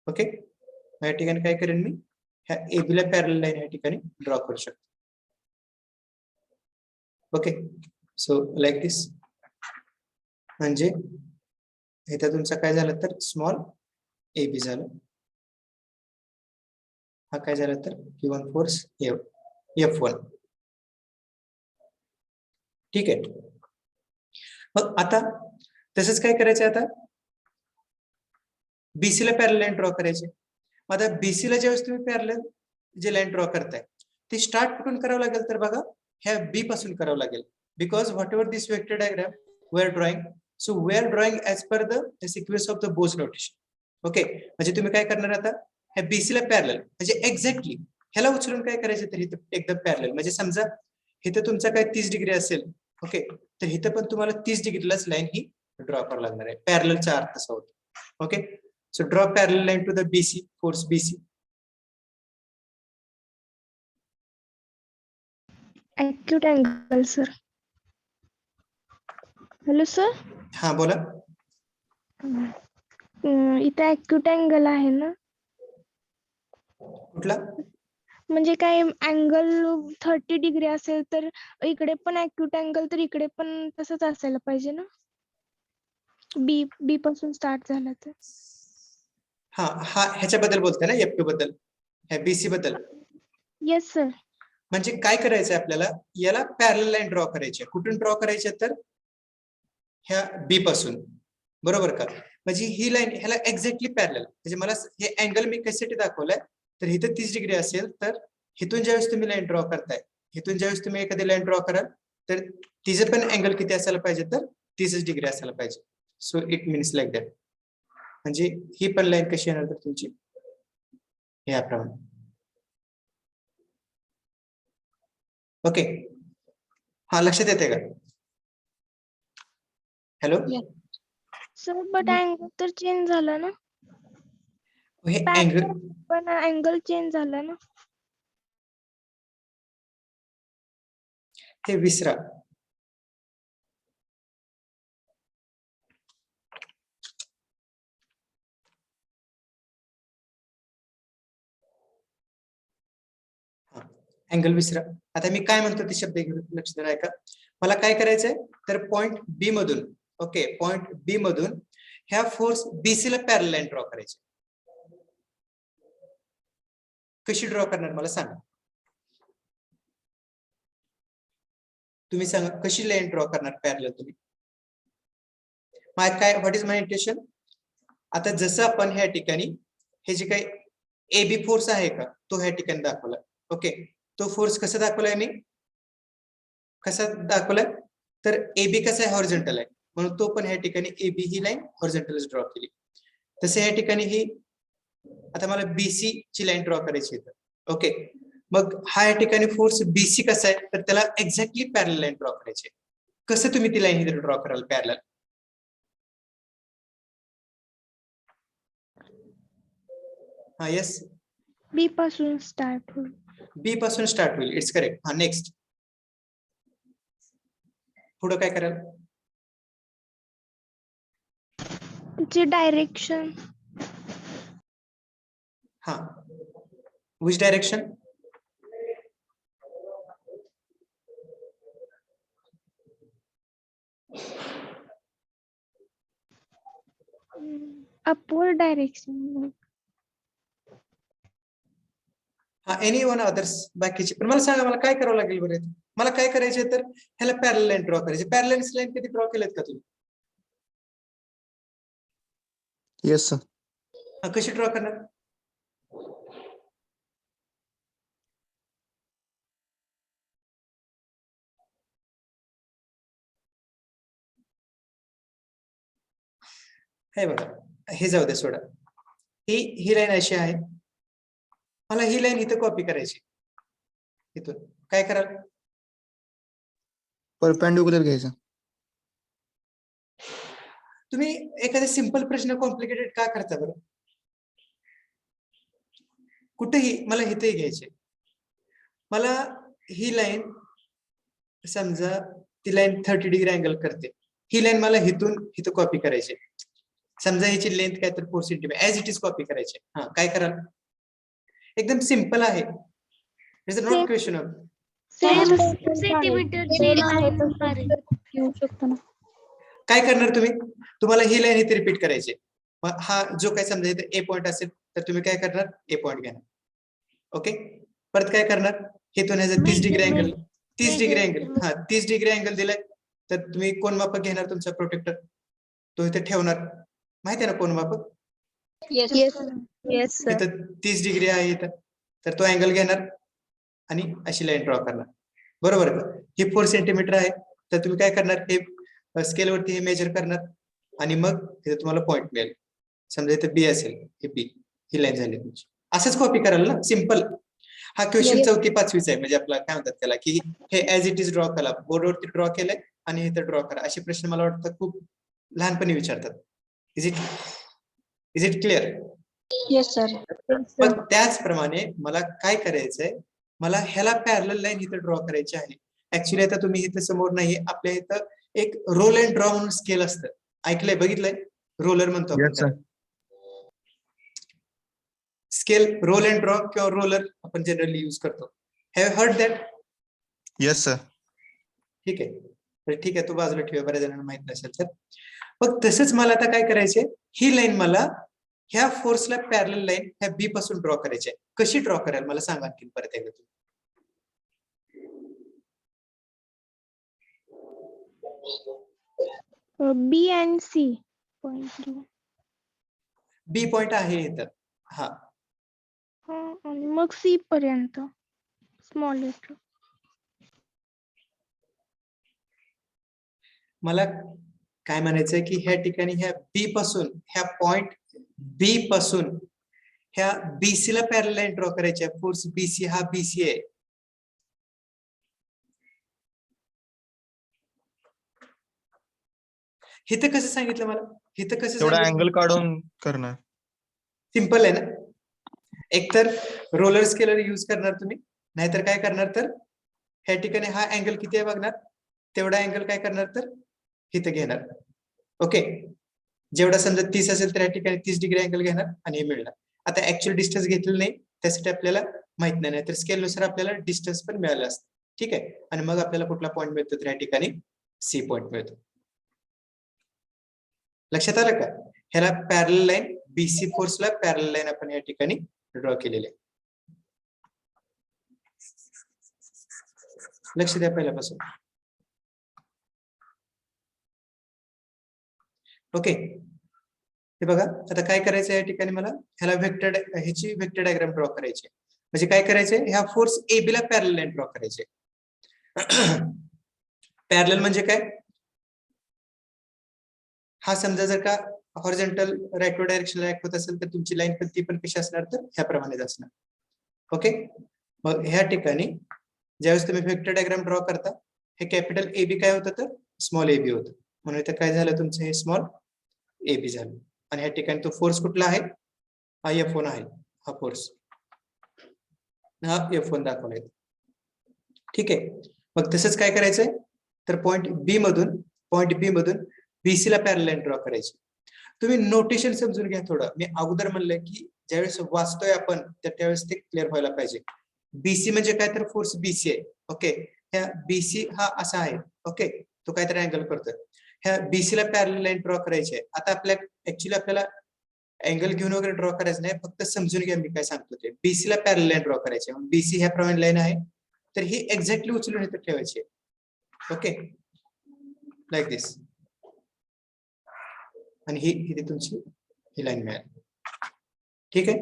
ओके. या ठिकाणी काय करेन मी ह्या AB ला पॅरलल लाईन या ठिकाणी ड्रॉ करू शकतो. ओके. सो लाईक दिस. म्हणजे इथं तुमचं काय झालं तर स्मॉल AB झालं. हा काय झालं तर गिवन फोर्स F1. ठीक आहे. मग आता तसंच काय करायचं आता BC ला पॅरलल लाईन ड्रॉ करायची. आता BC ला ज्यावेळेस तुम्ही पॅरलल जे लाईन ड्रॉ करताय ते स्टार्ट कुठून करावं लागेल तर बघा ह्या B पासून करावं लागेल. Because whatever this vector diagram we are drawing so we are drawing as per the sequence of the Bow's notation. Okay. म्हणजे तुम्ही काय करणार आता ह्या BC ला पॅरलल म्हणजे एक्झॅक्टली ह्याला उचलून काय करायचं तर इथं एकदम पॅरलल म्हणजे समजा इथं तुमचा काय 30 डिग्री असेल. ओके. तर इथं पण तुम्हाला 30 डिग्रीलाच लाईन ही ड्रॉ करावं लागणार आहे. पॅरललचा अर्थ असा होतो. Okay. So draw parallel line to the BC force BC. acute angle sir. Hello sir. हा बोला. इथे acute angle आहे ना कुठला म्हणजे काय अँगल 30 डिग्री असेल तर इकडे पण acute angle तर इकडे पण तसंच असायला पाहिजे ना. बी पासून स्टार्ट झाला तर. हा हा ह्याच्याबद्दल बोलतोय ना F2 बद्दल ह्या BC बद्दल. Yes sir. म्हणजे काय करायचंय आपल्याला याला पॅरलल लाईन ड्रॉ करायची. कुठून ड्रॉ करायची तर ह्या B पासून. बरोबर का. म्हणजे ही लाईन ह्याला एक्झॅक्टली पॅरलल म्हणजे मला हे अँगल मी कशासाठी दाखवलंय तर इथं 30 डिग्री असेल तर इथून ज्यावेळेस तुम्ही लाईन ड्रॉ करताय इथून ज्यावेळेस तुम्ही एखादी लाईन ड्रॉ कराल तर तिचं पण अँगल किती असायला पाहिजे तर 30 डिग्री असायला पाहिजे. So it means like that. म्हणजे ही पण लाईन कशी येणार तर तुमची ह्याप्रमाणे. ओके. हा लक्षात येते का. हॅलो. सर बट अँगल तर चेंज झाला ना. हे अँगल पण अँगल चेंज झाला ना. हे विसरा. अँगल विसरा. आता मी काय म्हणतो ते शब्द लक्ष द्या का. मला काय करायचंय तर पॉइंट B मधून ओके पॉइंट B मधून ह्या फोर्स BC ला पॅरलल लाईन ड्रॉ करायची. कशी ड्रॉ करणार मला सांगा. तुम्ही सांगा कशी लाईन ड्रॉ करणार पॅरलल तुम्ही. काय व्हॉट इज माय इंटेन्शन. आता जसं आपण ह्या ठिकाणी हे जे काही AB फोर्स आहे का तो ह्या ठिकाणी दाखवला. ओके. तो फोर्स कसा दाखवलाय मी कसा दाखवलाय तर AB कसा आहे हॉरिझॉन्टल आहे म्हणून तो पण ह्या ठिकाणी AB ही लाईन हॉरिझॉन्टलच ड्रॉ केली. तसे ह्या ठिकाणी ही आता मला BC ची लाईन ड्रॉ करायची आहे. ओके. मग हा या ठिकाणी फोर्स BC कसा आहे तर त्याला एक्झॅक्टली पॅरलल लाईन ड्रॉ करायची. कसं तुम्ही ती लाईन इथे ड्रॉ कराल पॅरलल. हा येस. बी पासून स्टार्ट होईल. B पासून स्टार्ट होईल. It's correct. हा नेक्स्ट पुढे काय कराल. तिची डायरेक्शन. हा विच डायरेक्शन. Upward direction. हा एनी वन अदर्स बाकीचे पण मला सांगा मला काय करावं लागेल बरं. मला काय करायचे तर ह्याला पॅरलल लाईन ड्रॉ करायची. पॅरलल लाईन कधी ड्रॉ केलेत का तुम्ही. Yes sir. कशी ड्रॉ करणार. हे बघा, हे जाऊ दे सोडा. ही लाईन अशी आहे. मला ही लाईन इथं कॉपी करायची. इथून काय कराल? परपेंडिक्युलर घ्यायचं. तुम्ही एखादा सिंपल प्रश्न कॉम्प्लिकेटेड का करता बरं? कुठेही मला इथेही घ्यायचे. मला ही लाईन समजा ती लाईन 30 डिग्री अँगल करते. ही लाईन मला इथं कॉपी करायची. समजा हिची लेंथ काय तर 4 centimetre as it is copy करायचे. हा, काय कराल? एकदम सिंपल आहे. It's not question of. येऊ शकतो ना. काय करणार तुम्ही? तुम्हाला ही लाईन इथे रिपीट करायची. हा जो काय समजा इथे ए पॉइंट असेल तर तुम्ही काय करणार? ए पॉइंट घेणार. ओके, परत काय करणार? इथून 30 डिग्री अँगल, 30 डिग्री अँगल, हा 30 डिग्री अँगल दिलाय तर तुम्ही कोण मापक घेणार? तुमचा प्रोटेक्टर तो इथे ठेवणार. माहिती आहे ना कोण मापक? Yes sir. इथं 30 डिग्री आहे इथं, तर तो अँगल घेणार आणि अशी लाईन ड्रॉ करणार. बरोबर का? ही 4 सेंटीमीटर आहे तर तुम्ही काय करणार? हे स्केलवरती हे मेजर करणार आणि मग इथे तुम्हाला पॉइंट मिळेल. समजा इथे बी असेल, हे बी, ही लाईन झाली तुमची. असंच कॉपी कराल ना, सिंपल. हा क्वेश्चन 4थी 5वीचा आहे, म्हणजे आपला काय म्हणतात त्याला की हे ऍज इट इज ड्रॉ करा. बोर्डवरती ड्रॉ केलंय आणि इथे ड्रॉ करा. असे प्रश्न मला वाटतं खूप लहानपणी विचारतात. Is it clear? Yes sir. मग त्याचप्रमाणे मला काय करायचंय? मला ह्याला पॅरलल लाईन इथे ड्रॉ करायची आहे. ऍक्च्युली आता तुम्ही इथे समोर नाही, आपल्या इथं एक रोल अँड ड्रॉ म्हणून स्केल असतं. ऐकलंय, बघितलंय? रोलर म्हणतो आपण Yes, sir. त्याला. स्केल रोल अँड ड्रॉ किंवा रोलर आपण जनरली यूज करतो. Have heard that? Yes sir. ठीक आहे, तर ठीक आहे, तो बाजूला ठेवा, बऱ्याच जणांना माहित नसेल तर. मग तसंच मला आता काय करायचंय? ही लाईन मला ह्या फोर्सला पॅरलल लाईन ह्या बी पासून ड्रॉ करायची आहे. कशी ड्रॉ कराल मला सांगा आणखी परत एकदा तुम्ही. B and C point. B point आहे इथं. हा, आणि मग सी पर्यंत स्मॉल लेटर. मला काय म्हणायचंय की ह्या ठिकाणी ह्या बी पासून, ह्या पॉइंट बी पासून ह्या बीसी ला पॅरलल लाईन ड्रॉ करायची आहे. फोर्स बीसी हा बीसी आहे. इथं कसं सांगितलं मला? इथं कसं तेवढा सांगितलं? अँगल काढून करणार. सिंपल आहे ना. एकतर रोलर स्केलर यूज करणार तुम्ही, नाहीतर काय करणार? तर ह्या ठिकाणी हा अँगल किती आहे बघणार, तेवढा अँगल काय करणार? तर इथं घेणार. ओके, जेवढा समजा 30 असेल तर या ठिकाणी 30 डिग्री अँगल घेणार आणि हे मिळणार. आता ऍक्च्युअल डिस्टन्स घेतलेलं नाही, त्यासाठी आपल्याला माहित नाही, तर स्केलनुसार आपल्याला डिस्टन्स पण मिळालं असतं. ठीक आहे, आणि मग आपल्याला कुठला पॉईंट मिळतो? तर या ठिकाणी सी पॉईंट मिळतो. लक्षात आलं का? ह्याला पॅरलल लाईन, बीसी फोर्सला पॅरलल लाईन आपण या ठिकाणी ड्रॉ केलेली आहे. लक्ष द्या पहिल्यापासून. ओके, हे बघा, आता काय करायचं या ठिकाणी मला? ह्याला ह्याची वेक्टर डायग्राम ड्रॉ करायची. म्हणजे काय करायचंय? ह्या फोर्स एबी ला पॅरलल लाईन ड्रॉ करायचे. पॅरलल म्हणजे काय? हा समजा जर का हॉरिझॉन्टल राईटवर्ड डायरेक्शनला ऍक्ट होत असेल तर तुमची लाईन पण ती पण कशी असणार? तर ह्याप्रमाणेच असणार. ओके, मग ह्या ठिकाणी ज्यावेळेस तुम्ही वेक्टर डायग्राम ड्रॉ करता, हे कॅपिटल ए बी काय होतं? तर स्मॉल ए बी होतं. म्हणून इथं काय झालं? तुमचं हे स्मॉल ए बी झालं. आणि ह्या ठिकाणी तो फोर्स कुठला आहे? हा F1 आहे. हा फोर्स, हा F1 दाखवलाय. ठीक आहे, मग तसंच काय करायचंय? तर पॉइंट बी मधून बीसी ला पॅरलल लाईन ड्रॉ करायची. तुम्ही नोटेशन समजून घ्या थोडं. मी अगोदर म्हणलंय की ज्यावेळेस वाचतोय आपण तर त्यावेळेस ते क्लिअर व्हायला पाहिजे. बीसी म्हणजे काय? तर फोर्स बीसी आहे. ओके, ह्या बीसी हा असा आहे. ओके, तो काहीतरी अँगल करतोय. ह्या बीसी ला पॅरलल लाईन ड्रॉ करायची आहे. आता आपल्याला अँगल घेऊन वगैरे ड्रॉ करायचं नाही, फक्त समजून घ्या मी काय सांगतो ते. बीसी ला पॅरलल लाईन ड्रॉ करायची आहे. बीसी ह्या प्रमाणे लाईन आहे, तर ही एक्झॅक्टली उचलून इथे ठेवायची आहे. ओके, लाईक दिस. आणि ही तुमची ही लाईन मिळाली. ठीक आहे,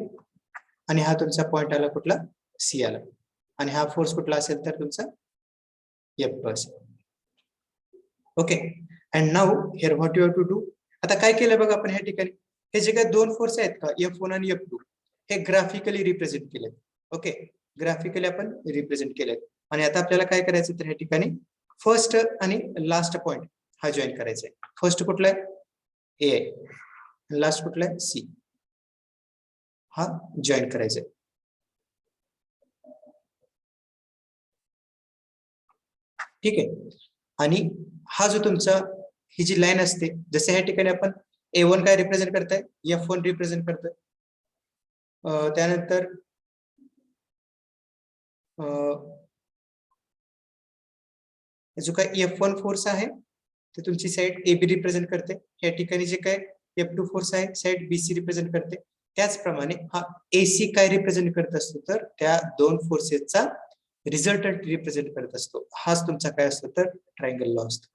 आणि हा तुमचा पॉइंट आला कुठला? सी आला. आणि हा फोर्स कुठला असेल? तर तुमचा F असेल. Okay, and now here what you have to do. आता काय केलं बघा आपण ह्या ठिकाणी, हे जे काही दोन फोर्स आहेत का F1 आणि F2 हे ग्राफिकली रिप्रेझेंट केले. ओके, ग्राफिकली आपण रिप्रेझेंट केले. आणि आता आपल्याला काय करायचं तर ह्या ठिकाणी फर्स्ट आणि लास्ट पॉइंट हा जॉईन करायचा आहे. फर्स्ट कुठला आहे? ए आहे. लास्ट कुठला आहे? सी. हा जॉईन करायचा आहे. ठीक आहे. आणि हा जो तुमचा ही जी लाईन असते, जसे ह्या ठिकाणी आपण A1 काय रिप्रेझेंट करताय? F1 रिप्रेझेंट करतोय. त्यानंतर जो काय F1 फोर्स आहे ते तुमची साइड AB रिप्रेझेंट करते. या ठिकाणी जे काय F2 फोर्स आहे साइड BC रिप्रेझेंट करते. त्याचप्रमाणे हा AC काय रिप्रेझेंट करत असतो तर त्या दोन फोर्सेसचा रिझल्टंट रिप्रेझेंट करत असतो. हाच तुमचा काय असतो तर ट्रायंगल लॉ असतो.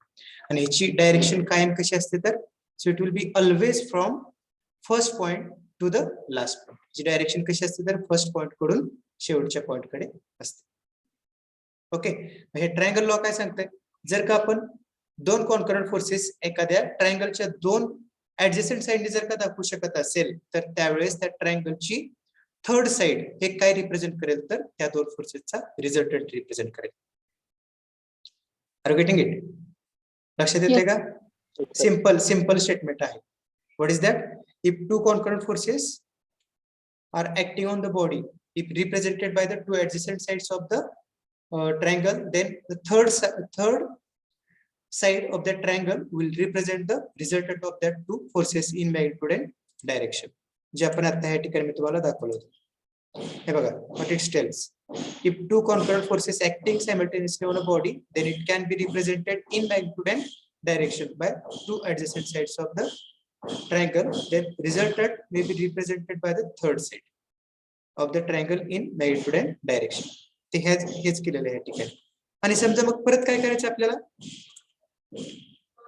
आणि ह्याची डायरेक्शन कायम कशी असते तर so it will be always from first point to the last point. जी डायरेक्शन कशी असते तर फर्स्ट पॉइंट कडून शेवटच्या पॉइंट कडे असते. ओके, हे ट्रायंगल लॉ काय सांगतंय, जर का आपण दोन कॉन्करंट फोर्सेस एखाद्या ट्रायंगलच्या दोन ऍडजस्टंट साइडने जर का दाखवू शकत असेल तर त्यावेळेस त्या ट्रायंगलची थर्ड साइड हे काय रिप्रेझेंट करेल तर त्या दोन फोर्सेसचा रिझल्टंट रिप्रेझेंट करेल. Are you getting it? लक्षात येते का? सिंपल स्टेटमेंट आहे. What is that? If two concurrent forces are acting on the body if represented by the two adjacent sides of the triangle, then the third side of the triangle will represent the resultant of that two forces in magnitude and direction. जे आपण आता ह्या ठिकाणी मी तुम्हाला दाखवलं होतं. हे बघा, what it tells. If two concurrent forces acting simultaneously on a body, then it can be represented in magnitude and direction by two adjacent sides of the triangle. Then resultant may be represented by the third side of the triangle in magnitude and direction. ते हेच केलेलं आहे या ठिकाणी. आणि समजा मग परत काय करायचं आपल्याला,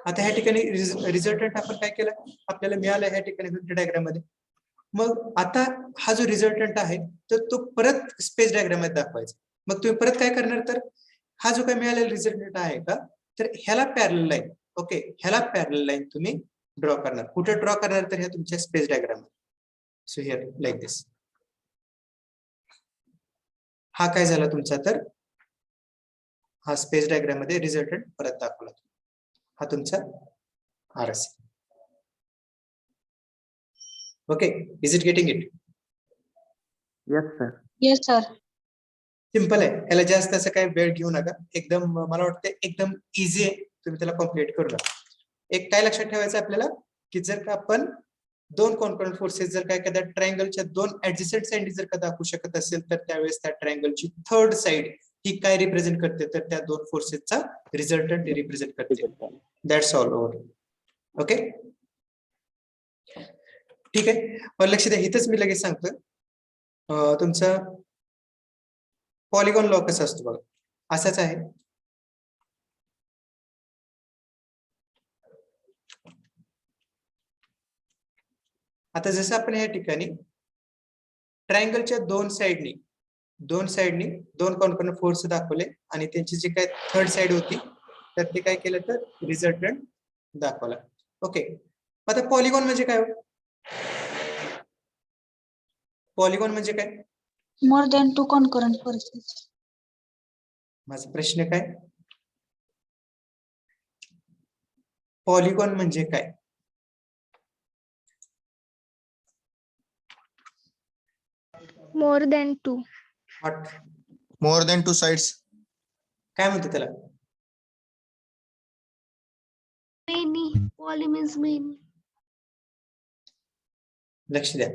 आता ह्या ठिकाणी रिझल्टंट आपण काय केलं, आपल्याला मिळालं ह्या ठिकाणी व्हेक्टर डायग्राम मध्ये. मग आता हा जो रिझल्टंट आहे तर तो परत स्पेस डायग्राम मध्ये दाखवायचा. मग तुम्ही परत काय करणार तर हा जो काय मिळालेला रिझल्टंट आहे का तर ह्याला पॅरलल लाईन, ओके, ह्याला पॅरलल लाईन तुम्ही ड्रॉ करणार. कुठे ड्रॉ करणार तर ह्या तुमच्या स्पेस डायग्राम मध्ये. सो हिअर लाईक दिस. हा काय झाला तुमचा तर हा स्पेस डायग्राम मध्ये रिझल्टंट परत दाखवला. हा तुमचा RS. Okay, is it getting it? Yes, sir. Yes sir. Simple आहे. याला जास्त असं काही वेळ घेऊ नका. एकदम मला वाटतं एकदम इझी आहे. तुम्ही त्याला कम्प्लीट करू नका. एक काय लक्षात ठेवायचं आपल्याला की जर का आपण दोन कॉन्करंट फोर्सेस जर का एखाद्या ट्रायंगलच्या दोन ऍडजस्टंट साइड जर का दाखवू शकत असेल तर त्यावेळेस त्या ट्रायंगलची थर्ड साइड ही काय रिप्रेझेंट करते तर त्या दोन फोर्सेसचा रिझल्टंट रिप्रेझेंट करते. That's all over. ओके, ठीक आहे. लक्ष द्या, इथंच मी लगेच सांगतो तुमचा पॉलिगॉन लॉ कसा असतो बघा, असाच आहे. आता जसं आपण या ठिकाणी ट्रायंगलच्या दोन साइडनी दोन कॉन्करंट फोर्स दाखवले आणि त्यांची जी काय थर्ड साइड होती तर ते काय केलं तर रिझल्टंट दाखवला. ओके, आता पॉलिगॉन म्हणजे काय? पॉलिगॉन म्हणजे काय? More than two concurrent forces. माझा प्रश्न काय, पॉलिगॉन म्हणजे काय? More than two. What? More than two sides. काय म्हणतो त्याला? मेनी. Poly means many. लक्ष द्या,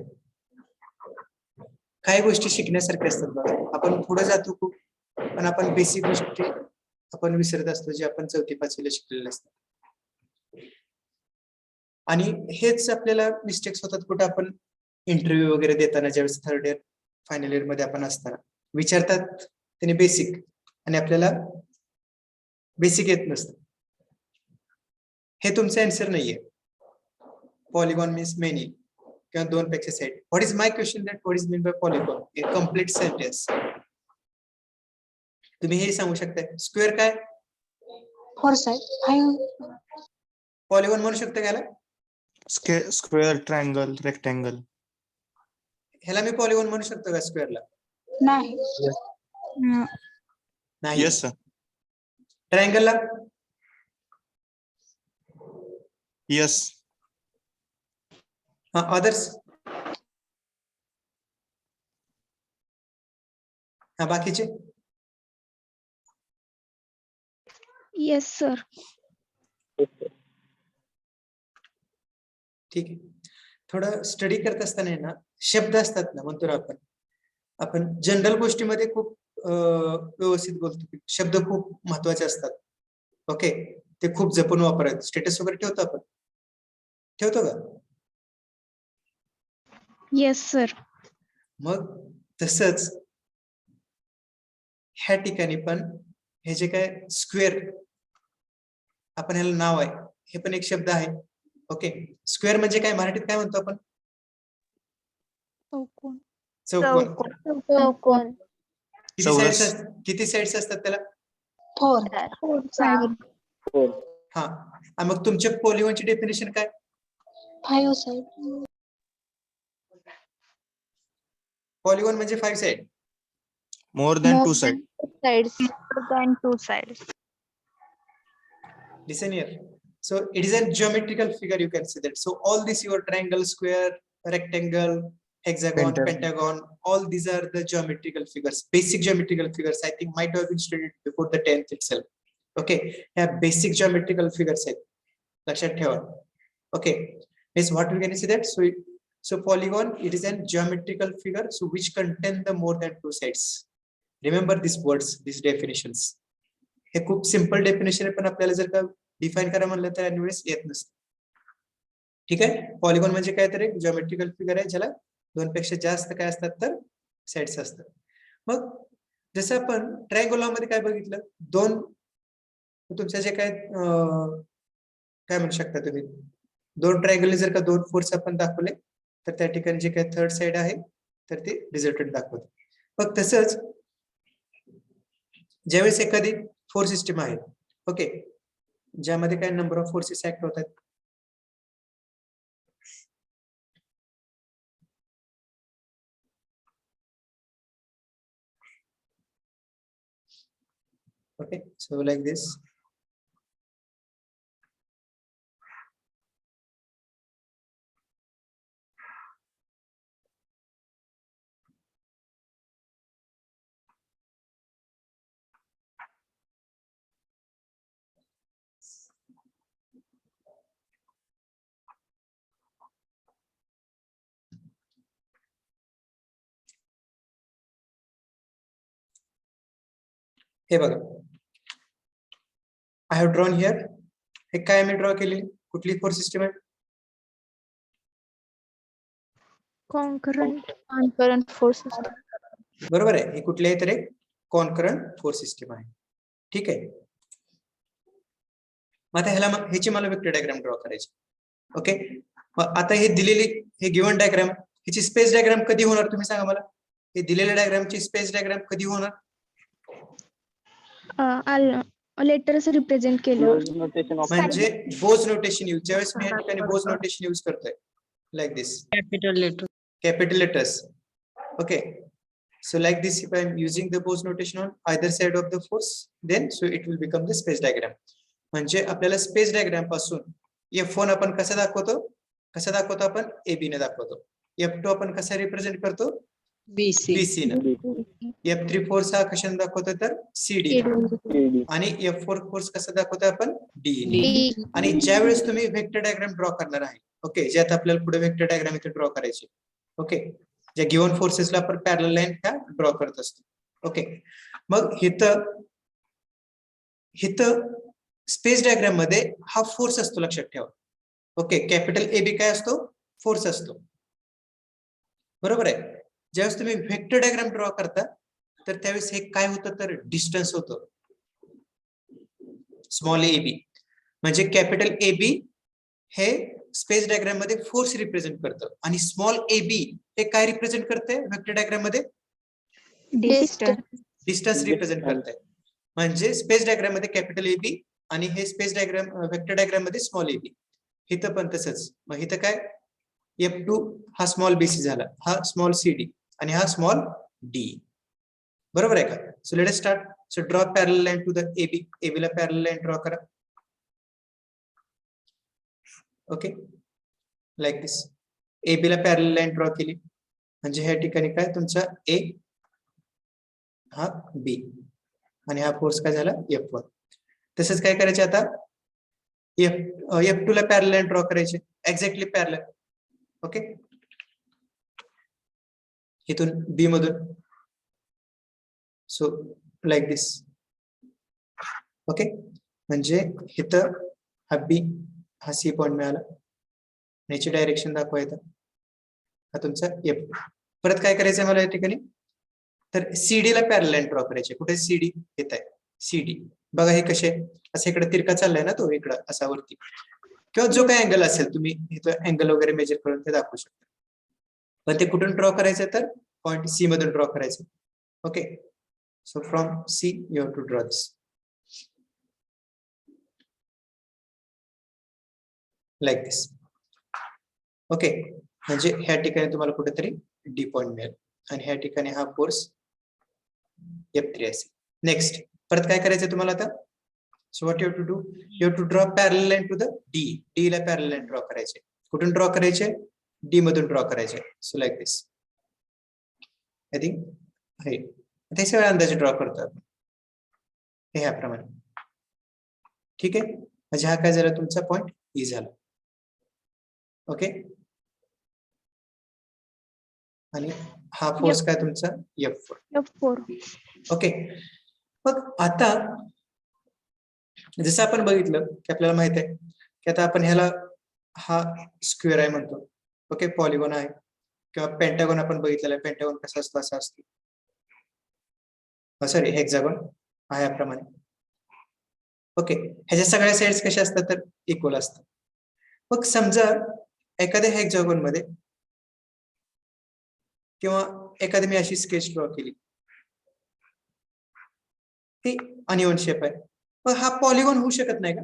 काही गोष्टी शिकण्यासारख्या असतात बघा. आपण पुढे जातो खूप, पण आपण बेसिक गोष्टी आपण विसरत असतो जे आपण 4थी 5वीला शिकलेले असतात. आणि हेच आपल्याला मिस्टेक्स होतात कुठे आपण इंटरव्ह्यू वगैरे देताना, ज्यावेळेस थर्ड इयर फायनल इयर मध्ये आपण असताना विचारतात त्याने बेसिक आणि आपल्याला बेसिक येत नसतं. हे तुमचं आन्सर नाहीये. पॉलिगॉन मीन्स मेनी किंवा दोन पेक्षा side. What is my question that what is mean by polygon in complete sentence? तुम्ही हे सांगू शकता. स्क्वेअर काय? Four side. पॉलिगॉन म्हणू शकता याला? Square, triangle, rectangle. ह्याला मी पॉलिगॉन म्हणू शकतो का स्क्वेअरला? नाही. नाही. Yes, sir. ट्रायंगलला? Yes. अदर्स? बाकीचे? Yes sir. ठीक आहे. थोडं स्टडी करत असताना आहे ना, शब्द असतात ना, म्हणतो ना आपण जनरल गोष्टीमध्ये खूप व्यवस्थित बोलतो. शब्द खूप महत्वाचे असतात. ओके, ते खूप जपून वापरायचं. स्टेटस वगैरे ठेवतो आपण, ठेवतो का? Yes sir. मग तसंच ह्या ठिकाणी पण हे जे काय स्क्वेअर आपण ह्याला नाव आहे, हे पण एक शब्द आहे. ओके, स्क्वेअर म्हणजे काय, मराठीत काय म्हणतो आपण? चौकोन. चौकोन. चौकोन. चौरस. किती साइड्स असतात त्याला? 4. हा, आणि मग तुमच्या पॉलिगॉनची डेफिनेशन काय? 5 साइड. पॉलिगॉन म्हणजे 5 side. More than 2 sides. Sides. More than 2 sides. Listen here. So it is a geometrical figure, you can see that. So all this your triangle, square, rectangle, hexagon, pentagon, all these are the geometrical figures, basic geometrical figures. I think might have been studied before the 10th itself. Okay, yeah, basic geometrical figures आहेत. लक्षात ठेवा. Okay, is what we can see that. So polygon, it is a geometrical figure, so which contain the more than 2 sides. Remember these words, these definitions. हे खूप सिंपल डेफिनेशन आहे, पण आपल्याला जर का डिफाइन करा म्हणलं तर एनिवेज येत नसतं. ठीक आहे. पॉलिगॉन म्हणजे काय तर एक जिओमेट्रिकल फिगर आहे, ज्याला 2 पेक्षा जास्त काय असतात तर साइड्स असतात. मग जसं आपण ट्रायंगुलर मध्ये काय बघितलं, 2 तुमच्या जे काय म्हणू शकता तुम्ही, 2 ट्रायंगल जर का 2 फोर्स आपण दाखवले तर त्या ठिकाणी जे काय थर्ड साइड आहे तर ते रिझल्टंट दाखवते. मग तसंच ज्यावेळेस एखादी फोर्स सिस्टीम आहे, ओके, ज्यामध्ये काय नंबर ऑफ फोर्सेस ऍक्ट होतात, okay, so like this. हे बघा, आय हॅव ड्रॉन हिअर. हे काय मी ड्रॉ केली, कुठली फोर्स सिस्टीम आहे? Concurrent forces. बरोबर आहे. ही कुठली आहे तर एक कॉन्करंट फोर्स सिस्टीम आहे. ठीक आहे. मग आता ह्याची मला वेक्टर डायग्राम ड्रॉ करायची. ओके, आता हे दिलेली हे गिव्हन डायग्राम, ह्याची स्पेस डायग्राम कधी होणार तुम्ही सांगा मला. हे दिलेल्या डायग्रामची स्पेस डायग्राम कधी होणार? लेटर्स रिप्रेझेंट केलं म्हणजे बोज नोटेशन यूज. ज्यावेळेस मी या ठिकाणी बोज नोटेशन यूज करतोय, like this, capital letters. Okay, so like this, if I am using the Bose notation on either side of the force, then so it will become the space diagram. म्हणजे आपल्याला स्पेस डायग्राम पासून F1 आपण कसा दाखवतो आपण AB ने दाखवतो. F2 आपण कसा रिप्रेझेंट करतो? BC ने. F3 फोर्स हा कशाने दाखवतो तर CD ने. आणि F4 फोर्स कसा दाखवतो आपण DE ने. आणि ज्यावेळेस तुम्ही वेक्टर डायग्राम ड्रॉ करणार आहे, ओके, ज्यात आपल्याला पुढे वेक्टर डायग्राम इथे ड्रॉ करायचे, ओके, ज्या गिव्हन फोर्सेसला आपण पॅरलल लाईन ह्या ड्रॉ करत असतो. ओके, मग इथं स्पेस डायग्राम मध्ये हा फोर्स असतो, लक्षात ठेवा. ओके, कॅपिटल AB काय असतो? फोर्स असतो. बरोबर आहे. ज्यावेळेस तुम्ही वेक्टर डायग्राम ड्रॉ करता तर त्यावेळेस हे काय होतं तर डिस्टन्स होतं, स्मॉल AB. म्हणजे कॅपिटल AB हे स्पेस डायग्राम मध्ये फोर्स रिप्रेझेंट करतं आणि स्मॉल AB हे काय रिप्रेझेंट करते वेक्टर डायग्राम मध्ये? डिस्टन्स रिप्रेझेंट करते. म्हणजे स्पेस डायग्राम मध्ये कॅपिटल AB आणि हे स्पेस डायग्राम वेक्टर डायग्राम मध्ये स्मॉल AB. इथं पण तसंच. मग इथं काय F2 हा स्मॉल BC झाला, हा स्मॉल CD आणि हा स्मॉल D. बरोबर आहे का? So let us start. So draw parallel line to the AB. AB ला पॅरलल लाईन ड्रॉ करा. Okay, like this. AB ला पॅरलल लाईन ड्रॉ केली म्हणजे ह्या ठिकाणी काय तुमचा A हा B आणि हा फोर्स काय झाला F1. तसंच काय करायचे आता F2 ला पॅरलल लाईन ड्रॉ करायचे, एक्झॅक्टली पॅरलल. ओके, इथून B मधून. So like this. ओके, म्हणजे इथं हा B हा C पॉइंट मिळाला, याची डायरेक्शन दाखवा इथं. हा तुमचा F. परत काय करायचंय मला या ठिकाणी, तर CD ला पॅरलल लाईन ड्रॉ करायची. कुठे CD येत आहे, CD बघा हे कसे असं इकडे तिरका चाललाय ना तो इकडं असा वरती, किंवा जो काही अँगल असेल तुम्ही इथं अँगल वगैरे मेजर करून ते दाखवू शकता. पण ते कुठून ड्रॉ करायचं तर पॉइंट C मधून ड्रॉ करायचं. Okay, so from C you have to draw this like this. Okay, म्हणजे ह्या ठिकाणी तुम्हाला कुठेतरी D पॉइंट मिळेल आणि ह्या ठिकाणी हा फोर्स F3 असेल. नेक्स्ट परत काय करायचं तुम्हाला आता. So what you have to do, you have to draw parallel line to the D. D ला पॅरलल लाईन ड्रॉ करायचे. कुठून ड्रॉ करायचे, D मधून ड्रॉ करायचे. So like this. I think हे ते सगळे अंदाजे ड्रॉ करतो आपण हे ह्याप्रमाणे. ठीक आहे, म्हणजे हा काय झाला तुमचा पॉइंट E झाला. ओके, आणि हा फोर्स काय तुमचा F4. F4. ओके, मग आता जसं आपण बघितलं की आपल्याला माहित आहे की आता आपण ह्याला हा स्क्वेअर आहे म्हणतो. ओके, पॉलिगॉन आहे किंवा पेंटागॉन आपण बघितलेला आहे. पेंटागॉन कसा असतो असा असतो, सॉरी हेक्सागॉन आहे याप्रमाणे. ओके, ह्याच्या सगळ्या साइड्स कशा असतात तर इक्वल असतात. मग समजा एखाद्या हेक्सागॉन मध्ये किंवा एखादी मी अशी स्केच ड्रॉ केली, ती अनइवन शेप आहे, मग हा पॉलिगॉन होऊ शकत नाही का?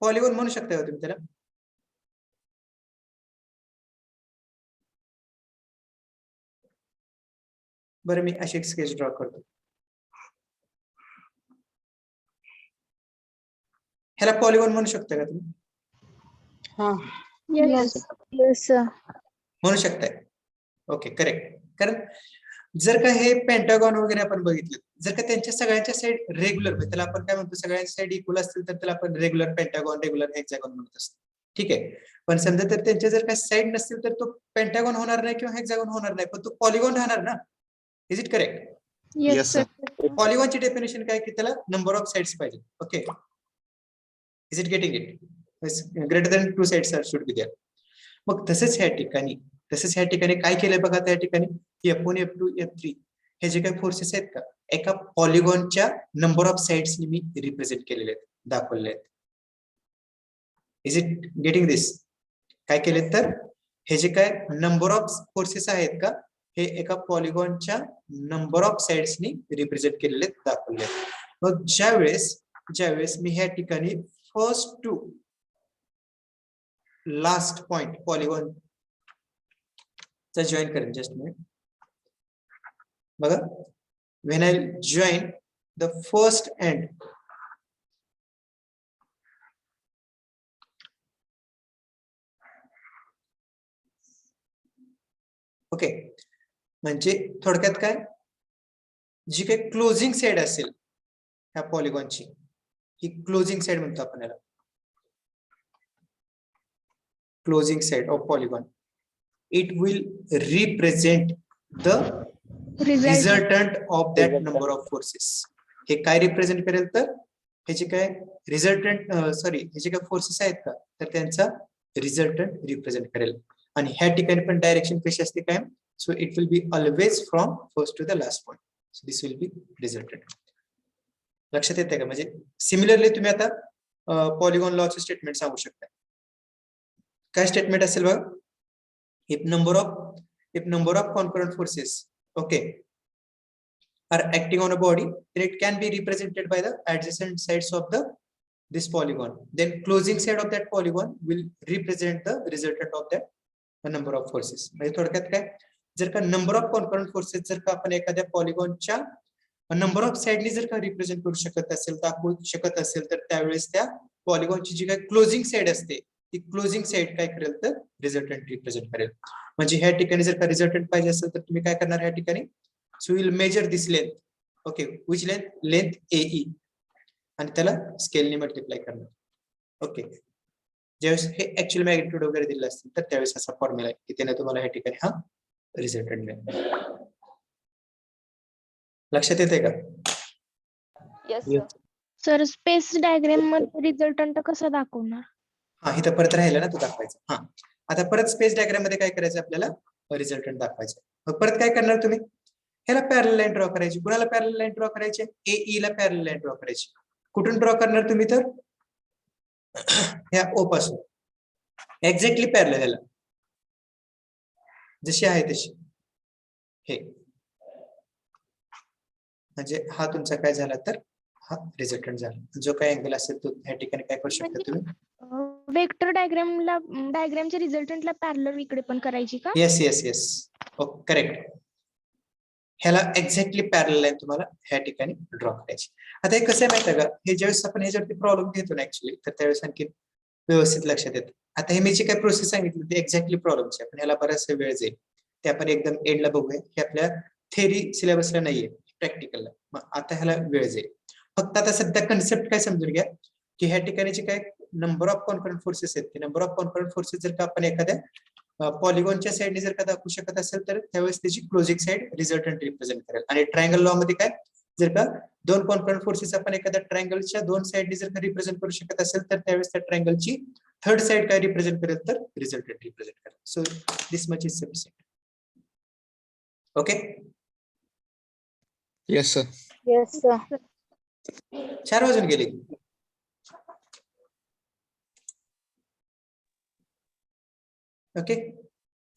पॉलिगॉन म्हणू शकता का तुम्ही त्याला? बरं, मी अशी एक स्केच ड्रॉ करतो. ह्याला पॉलिगॉन म्हणू शकता का तुम्ही? Yes. Yes. म्हणू शकताय. Okay, correct. कारण जर का हे पेंटागॉन वगैरे आपण बघितलं, जर का त्यांच्या सगळ्यांच्या साइड रेग्युलर, त्याला आपण काय म्हणतो, सगळ्यांच्या साइड इक्वल असतील तर त्याला आपण रेग्युलर पेंटागॉन, रेग्युलर हेक्सागॉन म्हणत असतो. ठीक आहे, पण समजा तर त्यांच्या जर काही साइड नसतील तर तो पेंटागॉन होणार नाही किंवा हेक्सागॉन होणार नाही, पण तो पॉलिगॉन राहणार ना. Is it correct? Yes, Yes, sir. पॉलिगॉनची डेफिनेशन काय की त्याला नंबर ऑफ साइड्स पाहिजे. Okay, is it getting it? Greater than 2 sides should be there. मग तसंच ह्या ठिकाणी काय केलंय बघा. त्या ठिकाणी F1, F2, F3 हे जे काही फोर्सेस आहेत का, एका पॉलिगॉनच्या नंबर ऑफ साइड्सनी मी रिप्रेझेंट केलेले आहेत, दाखवले आहेत. इज इट गेटिंग दिस? काय केले तर हे जे काय नंबर ऑफ फोर्सेस आहेत का, हे एका पॉलिगॉनच्या नंबर ऑफ साइड्सनी रिप्रेझेंट केलेले आहेत, दाखवले आहेत. मग ज्यावेळेस मी ह्या ठिकाणी first to last point polygon चा जॉईन करेन, जस्ट मिनिट बघा. When I join the first end, okay, म्हणजे थोडक्यात काय, जी काही क्लोजिंग साइड असेल ह्या पॉलिगॉनची, ही क्लोजिंग साइड म्हणतो आपण याला, closing side of polygon. It will represent the resultant of that number of forces. हे काय रिप्रेझेंट करेल तर हे जे काय रिझल्टंट हे जे काय फोर्सेस आहेत का, तर त्यांचा रिझल्टंट रिप्रेझेंट करेल. आणि ह्या ठिकाणी पण डायरेक्शन कशी असते काय, so it will be always from first to the last point. So this will be resultant. लक्षात येते का? म्हणजे सिमिलरली तुम्ही आता पॉलिगॉन लॉचे स्टेटमेंट सांगू शकता. काय स्टेटमेंट असेल बघा, if number of concurrent forces, okay, are acting on a body, then it can be represented by the adjacent sides of the this polygon, then closing side of that polygon will represent the resultant of that number of forces. म्हणजे थोडक्यात काय, जर का नंबर ऑफ कॉन्करंट फोर्सेस जर का आपण एखाद्या पॉलिगॉनच्या नंबर ऑफ साइडनी जर का रिप्रेझेंट करू शकत असेल, दाखवू शकत असेल, तर त्यावेळेस त्या पॉलिगॉनची जी काही क्लोजिंग साइड असते ती क्लोजिंग साइड काय करेल तर रिझल्टंट रिप्रेझेंट करेल. म्हणजे ह्या ठिकाणी जर का रिझल्टंट पाहिजे असेल तर तुम्ही काय करणार ह्या ठिकाणी, so will measure this length. Okay, which length AE, आणि त्याला स्केलने मल्टिप्लाय करणार. ओके, ज्यावेळेस हे ऍक्च्युअल मॅग्निट्यूड वगैरे दिलं असतील तर त्यावेळेस असा फॉर्म्युला आहे की त्याने तुम्हाला ह्या ठिकाणी हा रिझल्टंट मिळेल. लक्षात येते का? Yes Yes. Sir space diagram मध्ये रिझल्टंट कसा दाखवणार? हा, इथं परत राहिला ना तो दाखवायचा. हा, आता परत स्पेस डायग्राम मध्ये काय करायचं आपल्याला, रिझल्टंट दाखवायचं. मग परत काय करणार तुम्ही, ह्याला पॅरल लाईन ड्रॉ करायची. कुणाला पॅरल लाईन ड्रॉ करायची? AE ला पॅरल लाईन ड्रॉ करायची. कुठून ड्रॉ करणार तुम्ही, तर ह्या O पासून एक्झॅक्टली पॅरल ह्याला, जशी आहे तशी. हे म्हणजे हा तुमचा काय झाला तर हा रिझल्टंट झाला. जो काय अँगल असेल तो ह्या ठिकाणी काय करू शकता तुम्ही. वेक्टर डायग्रामच्या रिझल्टंटला पॅरलल इकडे पण करायची का? Yes yes yes, okay correct. ह्याला एक्झॅक्टली पॅरल लाईन तुम्हाला ह्या ठिकाणी ड्रॉ करायची. आता हे कसं आहे माहिती आहे का, हे ज्यावेळेस आपण ह्याच्यावरती प्रॉब्लेम घेतो ना ऍक्च्युअली, तर त्यावेळेस आणखी व्यवस्थित लक्षात येतं. आता हे मी जी काही प्रोसेस सांगितली ती एक्झॅक्टली प्रॉब्लेमची, आपण ह्याला बराचसा वेळ जाईल, ते आपण एकदम एंडला बघूया. हे आपल्या थेअरी सिलेबसला नाहीये, प्रॅक्टिकलला. मग आता ह्याला वेळ जाईल. फक्त आता सध्या कन्सेप्ट काय समजून घ्या की ह्या ठिकाणी जे काय नंबर ऑफ कॉन्करंट फोर्सेस आहेत, ते नंबर ऑफ कॉन्करंट फोर्सेस जर का आपण एखाद्या पॉलिगॉनच्या साइडने जर का दाखवू शकत असेल तर त्यावेळेस त्याची क्लोजिंग साइड रिझल्टंट रिप्रेझेंट करेल. आणि ट्रायंगल लॉ मध्ये काय, जर का दोन कॉन्करंट फोर्सेस आपण एखाद्या ट्रायंगलच्या दोन साइडने जर का रिप्रेझेंट करू शकत असेल तर त्यावेळेस त्या ट्रायंगलची थर्ड साइड काय रिप्रेझेंट करेल तर रिझल्टंट रिप्रेझेंट करेल. So this much is sufficient. Okay, Yes, sir. Yes sir. 4 वाजून गेले. ओके,